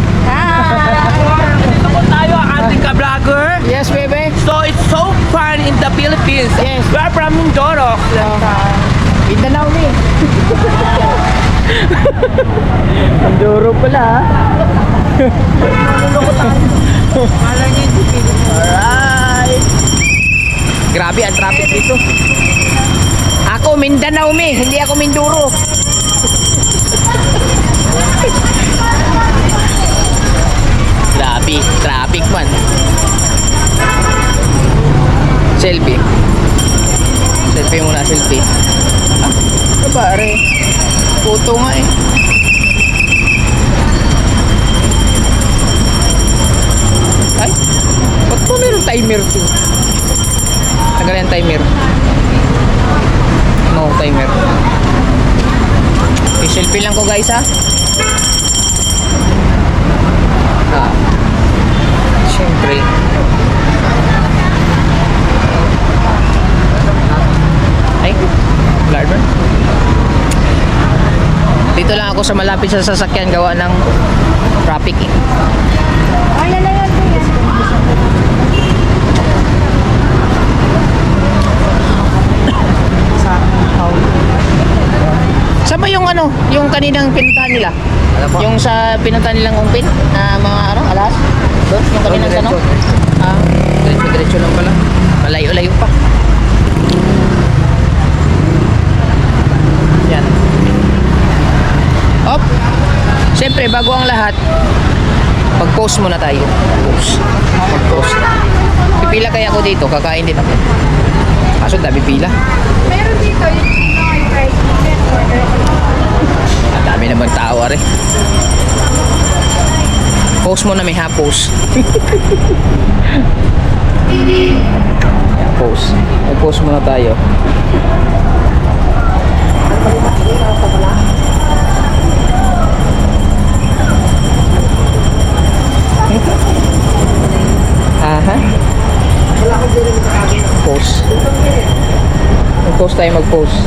Dito po tayo, ating ka-vlogger. Yes, baby. So, it's so fun in the Philippines. Yes. We're from Mindoro. Mindanao ni. Ang duro pala ha. Alright. Grabe ang traffic dito. Ako Mindanao mi, hindi ako Mindoro. Grabe, traffic man. Selfie. Selfie muna, selfie. Ah, pare. Photo nga eh. Ay, ba't po meron timer to? Tagal yung timer. No timer. Okay, selfie lang ko guys ha. Siyempre. Ay, Gardner. Dito lang ako sa malapit sa sasakyan gawa ng traffic eh. Saan ba yung ano, yung kaninang pinuntahan nila? Yung sa pinuntahan nilang Ongpin na mga ano, alas? Doon, yung kaninang tanong? Diretso lang pala. Malayo-layo pa. Yan. Op! Siyempre, bago ang lahat, mag-post muna tayo. Post. Mag-post. Pipila kaya ako dito, kakain din ako. Kaso dami pila. Meron dito yung fried chicken order. Ang dami naman tao, are. Post mo na may ha-post. Post. Mag-post muna tayo. Aha. Post. Mag-post tayo, mag-post.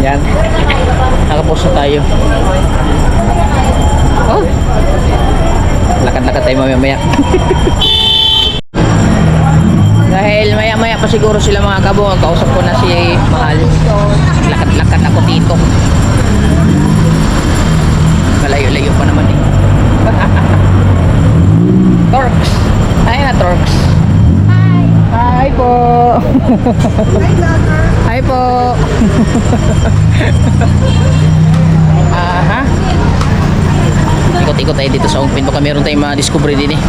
Yan. Nakapost na tayo. Oh. Lakad-lakad tayo mamaya-maya. Dahil maya-maya pa siguro sila mga kabo. Kausap ko na si Mahal. Lakad-lakad ako dito. Malayo-layo pa naman eh. Torx. Ay na, Torx. Hi po. Hi po. Aha. Ikot-ikot tayo dito sa Ongpin. Baka meron tayong ma-discover din eh.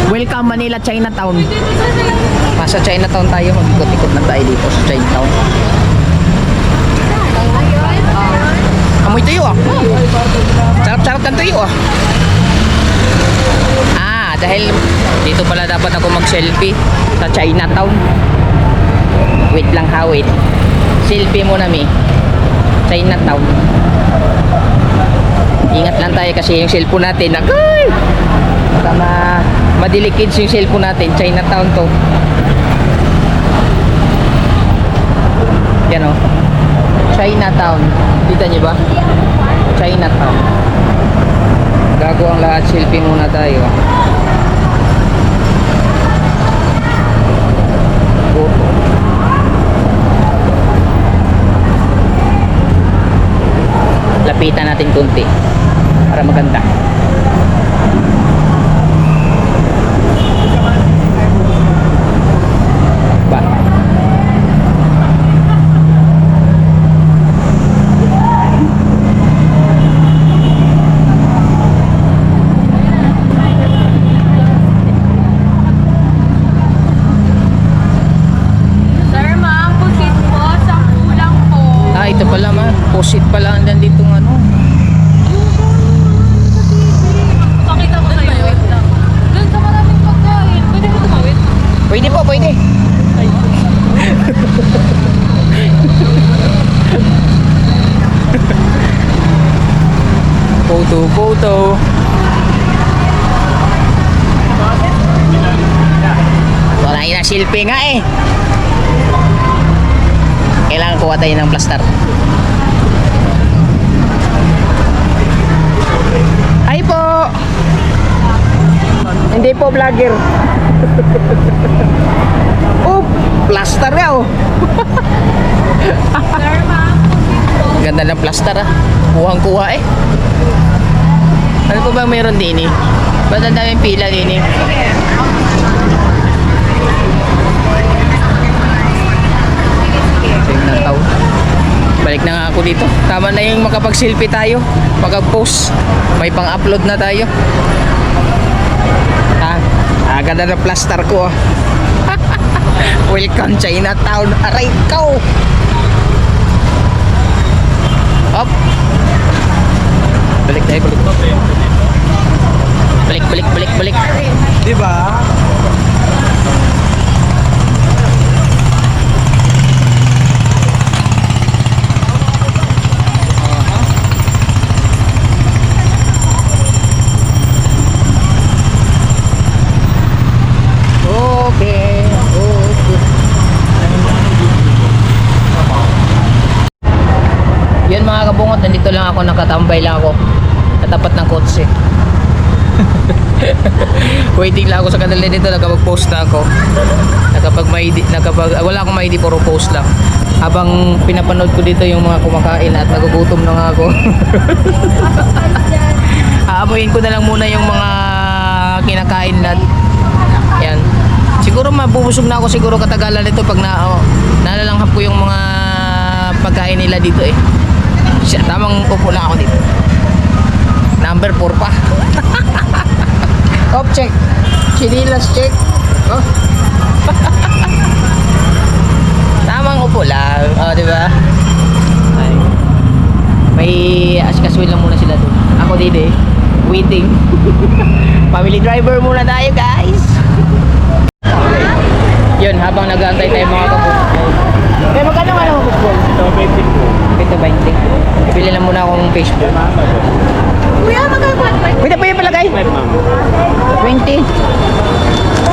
Welcome Manila, Chinatown. Nasa Chinatown tayo. Mag-ikot-ikot na tayo dito sa Chinatown. Amoy tuyo ah. Sarap-sarap ng tuyo ah. Ah, dahil dito pala dapat ako mag-selfie sa Chinatown. Wait lang ha, wait. Selfie muna mi. Chinatown. Ingat lang tayo kasi yung cellphone natin nagay! Baka madilikids yung cellphone natin. Chinatown to. Yan o. Chinatown. Kita niyo ba? Chinatown. Gago ang lahat. Selfie muna tayo. Lapitan natin kunti para maganda. Ba. Sir, ma'am, pusit po. Sa kulang po. Ah, ito pala ma. Posit pala ang dito ng ano. Pakita ko sa'yo. Wait lang. Doon sa maraming pagkain. Pwede mo tumawid? Pwede po, pwede. Photo. Wala yun ang silpi nga eh. Kailangan kuha tayo ng plaster. Hi po! Hindi po vlogger. Oh, plaster nga oh. Sir, ma'am, Ganda ng plaster ah. Kuhang-kuha eh. Ano po ba meron din eh? Ba't ang daming pila din eh? Chinatown. Balik na nga ako dito. Tama na yung makapag-selfie tayo. Makapag-post. May pang-upload na tayo. Ah, ganda ng plaster ko ah. Welcome Chinatown. Aray ko. Up. Balik tayo. Balik. Diba? Okay. Yun mga kabungot, nandito lang ako, nakatambay lang ako sa tapat ng kotse. Waiting lang ako sa kanila dito, nakapag-post na ako. Wala akong may ID, puro post lang. Habang pinapanood ko dito yung mga kumakain at nagugutom na nga ako. Aamuin ko na lang muna yung mga kinakain na. Yan. Siguro mabubusog na ako siguro katagalan nito pag nalalanghap ko yung mga pagkain nila dito eh. Tamang upo lang ako dito. Number 4 pa. Top check. Chinilas check. Oh. Tamang upo lang. Oh, di ba? Ay. May askaswin lang muna sila doon. Ako din eh. Waiting. Family driver muna tayo, guys. Yun, habang nag-aantay tayo mga kapatid. Eh, magkano nga naman football? Ito 20. Bili lang muna akong Facebook. kuya, Pwede pa yung palagay? 20.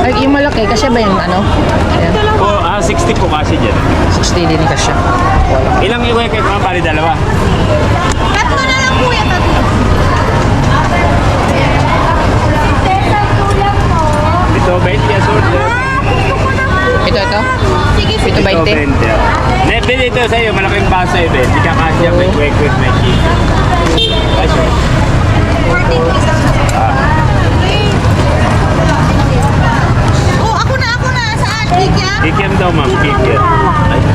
Ay, yung malaki. Kasi ba yung ano? Ayan. 60 po kasi dyan. 60 din kasi. Ilang iway kayo mga pali dalawa? tatlo na lang kuya, tatlo. Ito, 20 years old. Ito. Sige, Ito 20. Hindi, dito sa iyo, malaking ka 7, di ka kasya may quick may chicken. Ay, sure. Oh, ako na. Saan? Kikya? Kikiam daw ma'am, kikiam.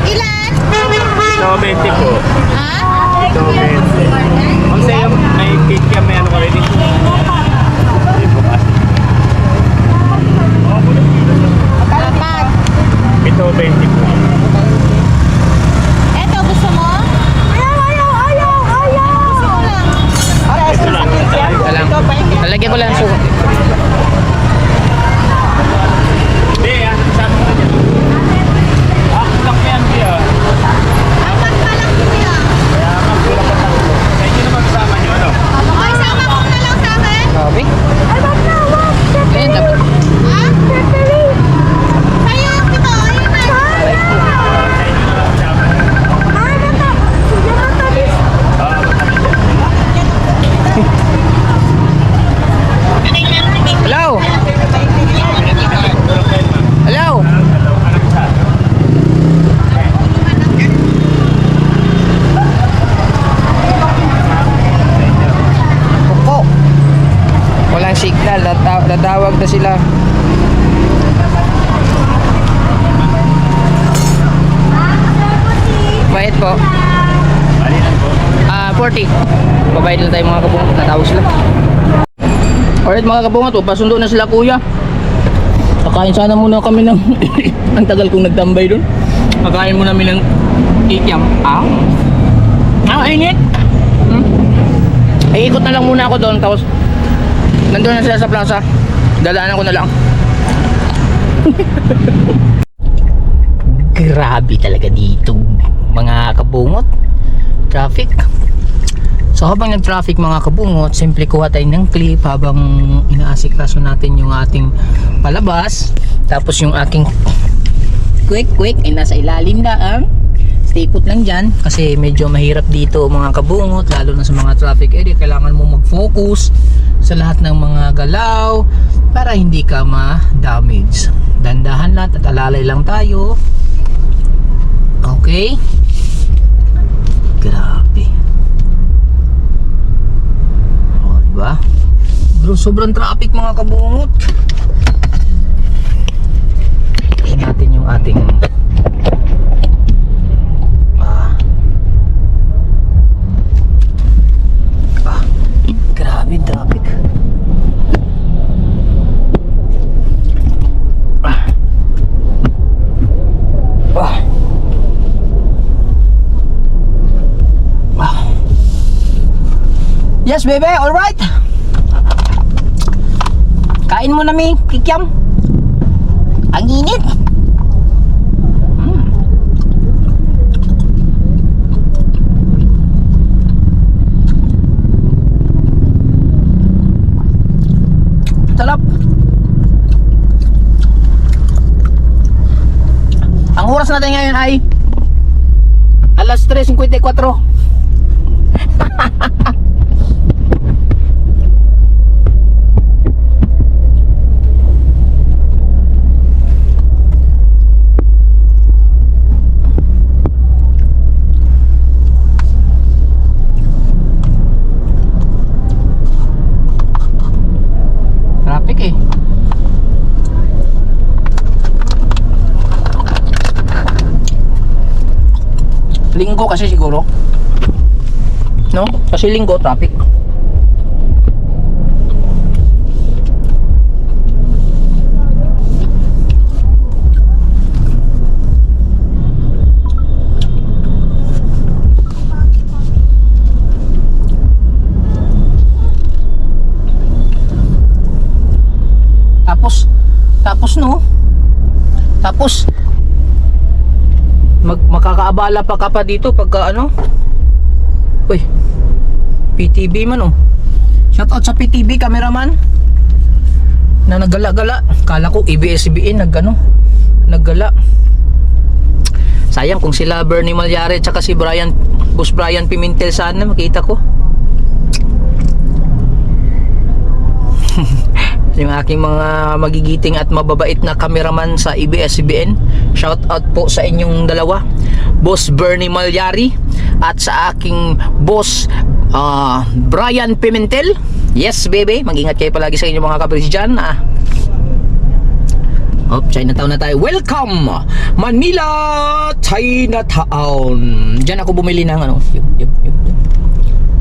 Ilan? Ito 20 po. Ha? Ito 20. Kung sa'yo may kikiam, may ano ka rin dito. Hindi po kasi. Apat. Ito 20 po. Eto, gusto mo? Ayaw. Gusto ko lang. Ito lang. Alam. Lalagyan ko lang suka. Hindi, sabi ko na dyan. Kulang pa yan, Bia. Apat pa lang kuya. Kaya ma'am, kulang pa tatlo. Sa inyo naman kasama nyo, ano? Okay, sama ko na lang sa akin. Sabi? Ayun, dapat. Ha? Sa'yo, ito. Ayun na. Sa inyo naman kasama. Hello? Hello? Kuko. Walang signal. Natawag na sila. Bayad po. Balinan po. 40. Babayad lang tayo mga kabungot. Natawag sila. Alright mga kabungot, pasundo na sila kuya. Kakain sana muna kami ng ang tagal kong nagtambay doon. Kakain muna kami ng kikiam. Init. Iikot na lang muna ako doon, tapos nandun na sila sa plaza. Dadaanan ko na lang. Grabe talaga dito mga kabungot. Traffic. So habang nag-traffic mga kabungot, simple kuha tayo ng clip habang inaasikaso natin yung ating palabas. Tapos yung aking quick ay nasa ilalim na. Stay put lang dyan kasi medyo mahirap dito mga kabungot, lalo na sa mga traffic area. Kailangan mo mag-focus sa lahat ng mga galaw para hindi ka ma-damage. Dandahan lang at alalay lang tayo. Okay. Grabe. O, diba? Bro, sobrang traffic mga kabungot. Tingnan natin yung ating grabe traffic. Yes, baby, all right. Kain mo na mi, kikiam. Ang init. Sarap. Ang oras natin ngayon ay alas 3:54. Traffic eh. Linggo kasi siguro. No? Kasi linggo traffic. Tapos makakaabala pa ka pa dito pagka ano. Uy, PTV man oh. Shout out sa PTV cameraman na naggala-gala. Kala ko ABS-CBN naggala. Sayang kung sila Bernie Malyari tsaka si Boss Brian Pimentel sana makita ko. Yung aking mga magigiting at mababait na cameraman sa ABS-CBN. Shout out po sa inyong dalawa. Boss Bernie Malyari at sa aking boss Brian Pimentel. Yes, baby. Mag-ingat kayo palagi sa inyong mga kabris dyan. Chinatown na tayo. Welcome! Manila Chinatown. Diyan ako bumili ng yung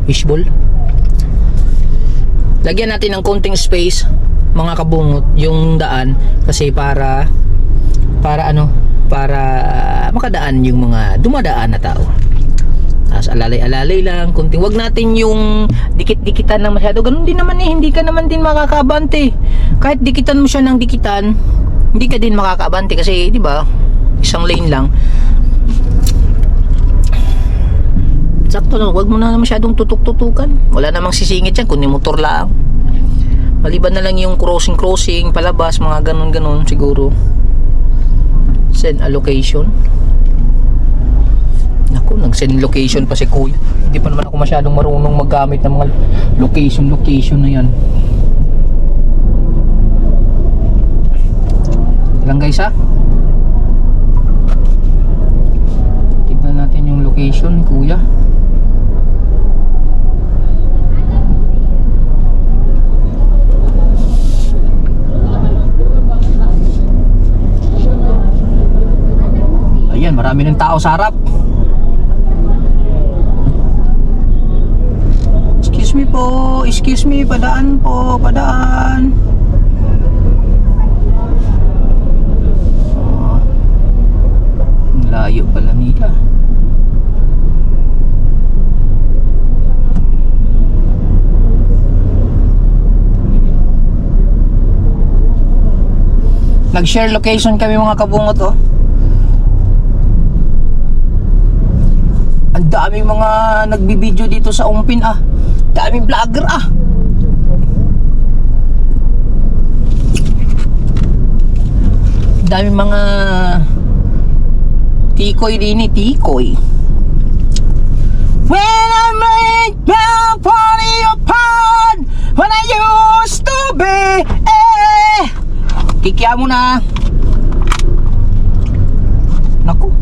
fishball. Lagyan natin ng konting space, mga kabungot, yung daan kasi para makadaan yung mga dumadaan na tao. Tapos alalay-alalay lang, kunting. Wag natin yung dikit-dikitan ng masyado. Ganun din naman hindi ka naman din makakabante. Kahit dikitan mo siya ng dikitan, hindi ka din makakabante kasi, di ba, isang lane lang. Sakto lang, wag mo na masyadong tutuk-tutukan. Wala namang sisingit yan, kundi motor lang. Maliban na lang yung crossing, palabas, mga ganun-ganun siguro. Send a location. Naku, nag-send location pa si kuya. Hindi pa naman ako masyadong marunong maggamit ng mga location na yan. Lang guys ha. Tignan natin yung location ni kuya. Ayan, marami ng tao sa harap. Excuse me, padaan po, padaan. Layo pala nila. Nag-share location kami mga kabungot Ang daming mga nagbibideo dito sa Ongpin daming vlogger daming mga tikoy din tikoy. When I make my party upon when I used to be kikya mo na. Naku,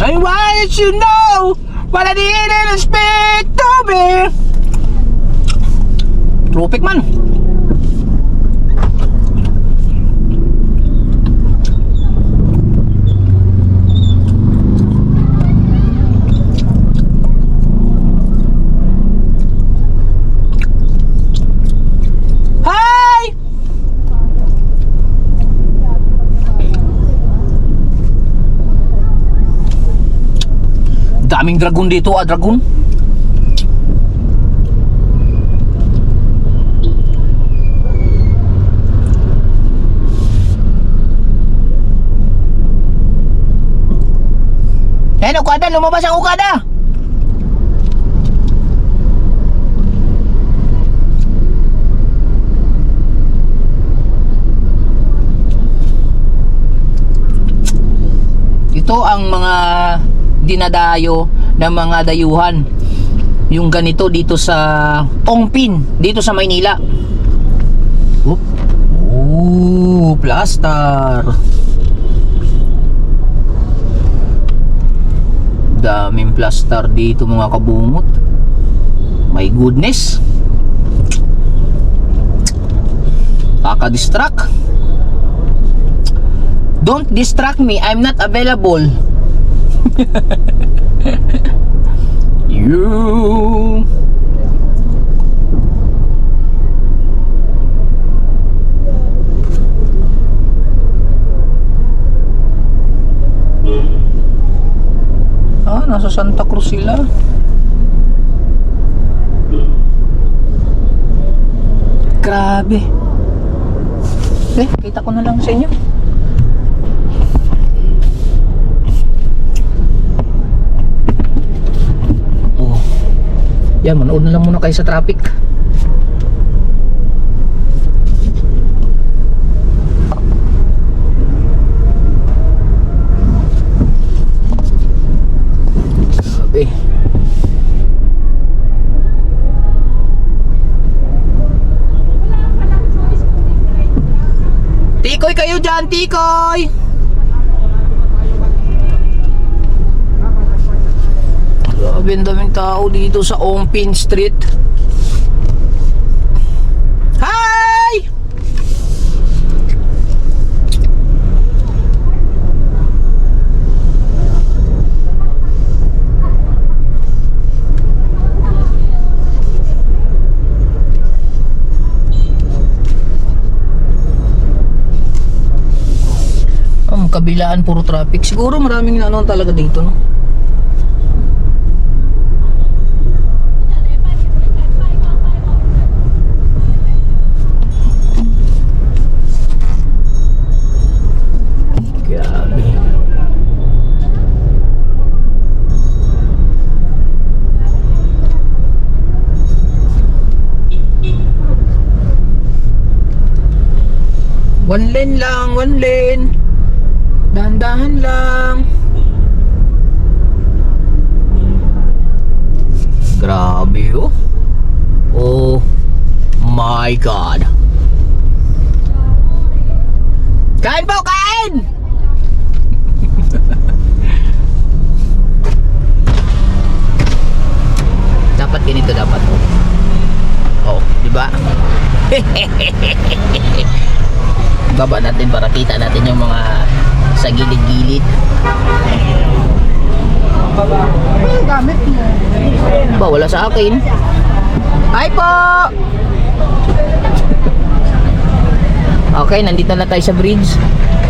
and why did you know what I didn't speak to me? Tropic man. Daming dragon dito dragon. Ayan, ukada, lumabas ang ukada. Ito ang mga dinadayo ng mga dayuhan, yung ganito dito sa Ongpin, dito sa Maynila. Plaster. Daming plaster dito mga kabungot. My goodness, kaka-distract. Don't distract me, I'm not available. You nasa Santa Cruz sila. Grabe. Kita ko na lang sa inyo. Yan, manood na lang muna kayo sa traffic. Grabe. dyan, Tikoy! Grabe, ang daming tao dito sa Ongpin Street. Hi! Kabilaan puro traffic. Siguro maraming ano talaga dito, no? Grabe. One lane lang, one lane. Dahan-dahan lang. Grabe, oh. Oh my God. Kain po, kain! Dapat ganito dapat, oh. Oh, di ba? Baba natin para kita natin yung mga sa gilid-gilid. Gamit mo. Ba, wala sa akin. Hi po! Okay, nandito na tayo sa bridge.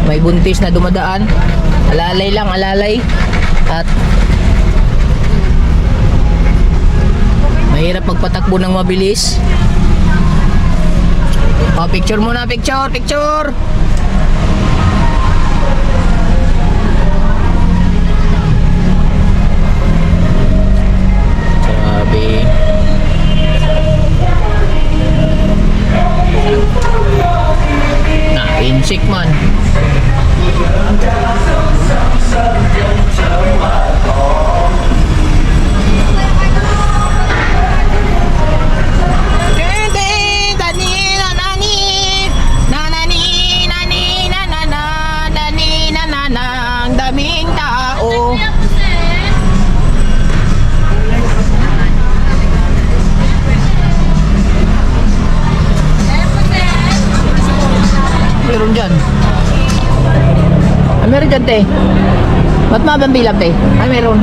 May buntis na dumadaan. Alalay lang, alalay. At mahirap magpatakbo ng mabilis. Oh, picture muna, picture, picture! Grabe. Nah, insik man. Daming tao. Meron dyan. Ay, meron dyan, te. Ba't mabambilap, te? Ay, meron.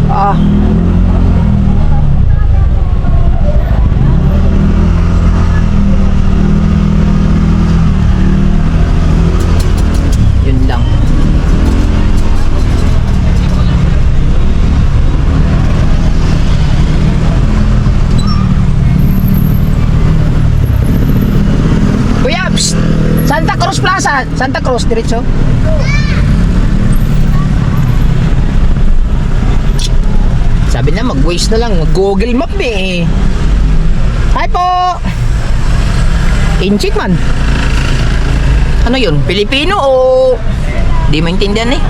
Ah. Yun lang. Kuya, psst! Santa Cruz Plaza. Santa Cruz, diretso. Sabi na mag-waste na lang, mag-Google Map eh. Hi po! Inchik man. Ano yun? Pilipino o... Di maintindihan eh.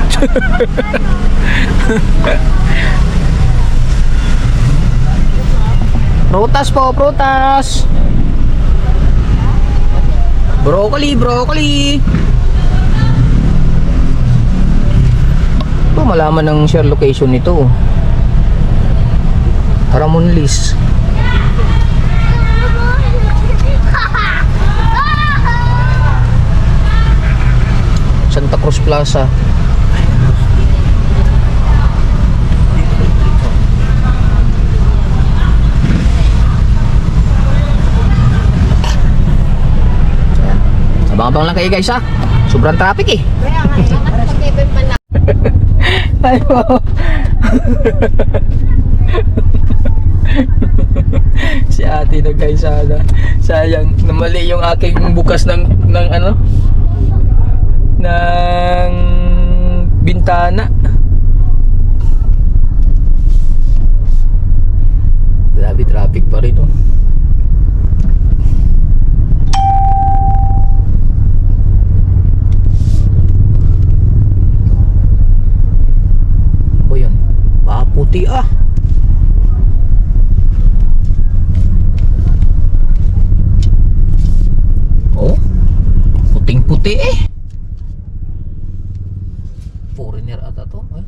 Prutas po, prutas. Broccoli, broccoli. Ito, malaman ng share location nito. Ramon Liz. Santa Cruz Plaza. Abang-abang lang kayo guys ha. Sobrang traffic eh. Ay po. Si ate na guys, sana. Sayang, namali yung aking bukas ng ano, ng bintana. Grabe traffic pa rin oh. Ba yan? Puti ah. puti eh. Foreigner ata to. Ay.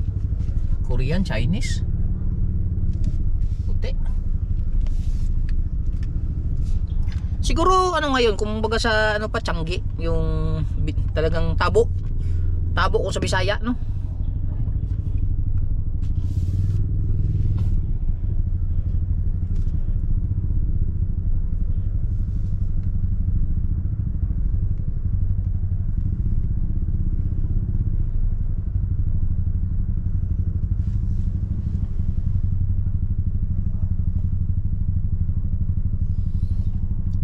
Korean, Chinese. Puti. Siguro ano ngayon, kung baga sa ano pa, Changi, yung talagang tabo. Tabo kung sa Bisaya, no?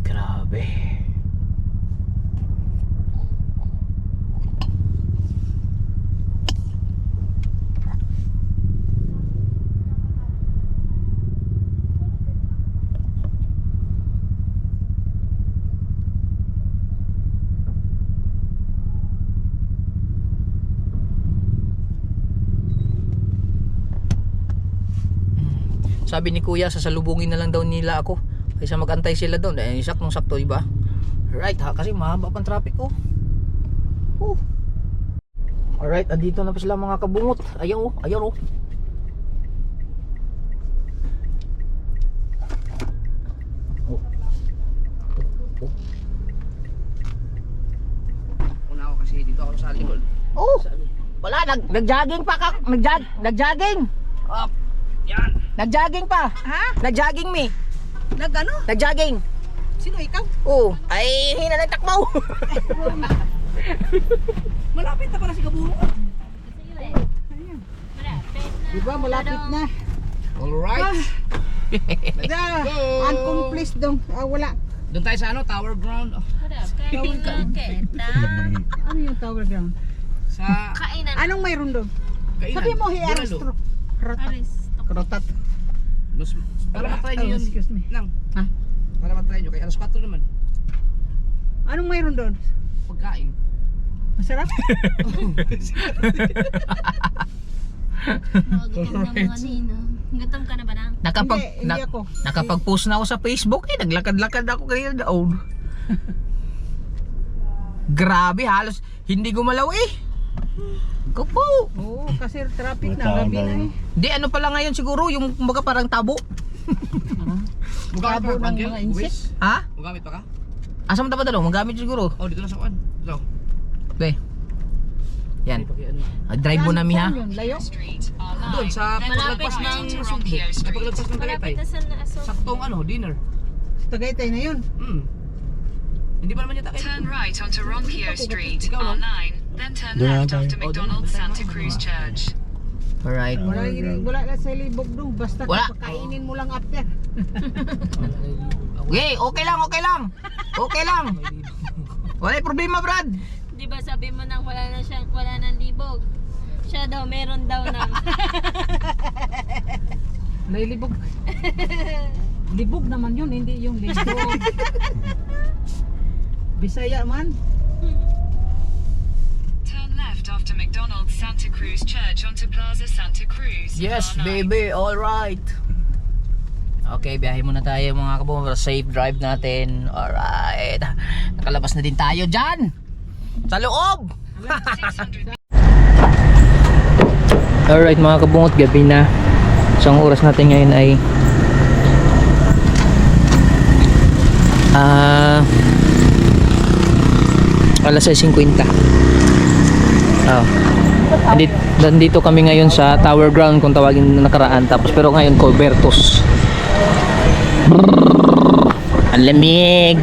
Grabe. Sabi ni Kuya, sasalubungin na lang daw nila ako kaysa magantay sila doon. Eh, saktong sakto, diba? Right ha, kasi mahaba pang traffic oh. Alright, andito na pa sila mga kabungot. Ayaw oh, ayaw oh. Una ako kasi dito ako sa likod. Oh! Wala, nag-jogging pa ka, nag-jogging. Up! Yan! Nag-jogging pa. Ha? Nag-jogging me. Nag-ano? Nag-jogging. Sino ikaw? Oh, ay hina ng takbaw. Malapit na pala si Kaburo. Diba, malapit na. Alright! Unaccomplished dong. Wala. Doon tayo sa ano, Tower Ground. Oh, Ano yung tower ground? sa Anong mayroon doon? kainan. Sabi mo, Bulalo. hiarastro. Krotat. Mas, para matry nyo yun. Excuse me. Lang. Ha? Para matry nyo. Kaya alas 4 naman. Anong mayroon doon? Pagkain. Masarap? Gutom ka na ba nang? Hindi ako. Nakapag-post na ako sa Facebook eh, naglakad-lakad ako kanina daw. Grabe, halos hindi gumalaw eh. Kupo. Oo, kasi traffic na. Gabi na eh. Di ano pala ngayon siguro, yung kumbaga parang tabo. Mugamit pa Tabo ka, ng Rangel? mga insect. Wish? Ha? Mugamit pa ka? Asa mo dapat magamit siguro. Oh, dito na sa kuan. Dito. Be. Yan. Ano? Drive mo na mi ha. Saan yun? Layo? Doon sa paglagpas ng Sugbo. Sa paglagpas ng Tagaytay. Malapit na sa aso. Saktong ano, dinner. Tagaytay na yun. Hindi pa naman yata kayo. Turn right onto Ronkio Street, Ikaw lang? R9, then turn left after McDonald's Santa Cruz Church. Alright. Wala na sa libog doon. Basta Wala. pakainin mo lang after. Okay, okay lang, okay lang. Okay lang. Wala problema, Brad. Di ba sabi mo nang wala nang libog? Siya daw, meron daw nang. Nailibog. Libog naman yun, hindi yung libog. Bisaya man. Turn left after McDonald's Santa Cruz Church onto Plaza Santa Cruz. Yes, R9. baby. All right. Okay, biyahe muna tayo mga kabungo. Safe drive natin. All right. Nakalabas na din tayo dyan. Sa loob. All right mga kabungot, gabi na. So ang oras natin ngayon ay alas 6:50. Nandito kami ngayon sa Tower Ground kung tawagin na nakaraan, tapos pero ngayon Colbertos. Ang lamig.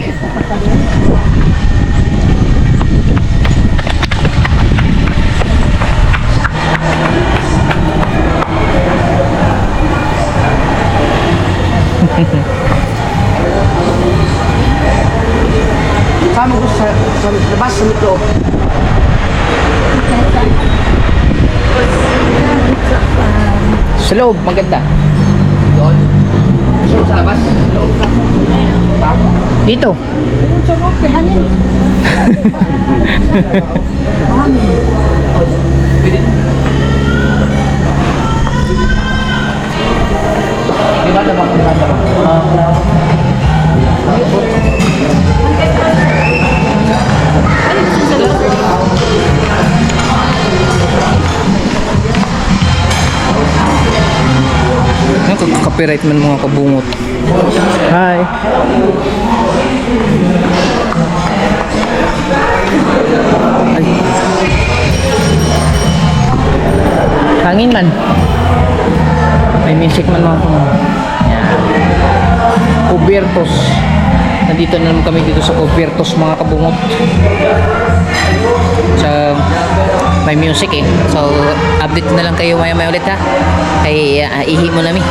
Saan mo gusto sa labas sa metro? Sa loob, maganda. Doon. Gusto mo sa labas? Loob ka. Dito. Pwede. Di ba labang? Copyright man mga kabungot. Hi. Ay. Hangin man. May music man mga kabungot. Yan. Cubiertos. Nandito na naman kami dito sa Cubiertos mga kabungot. So, may music eh. So, update na lang kayo maya-maya ulit ha. Kay ihi mo namin.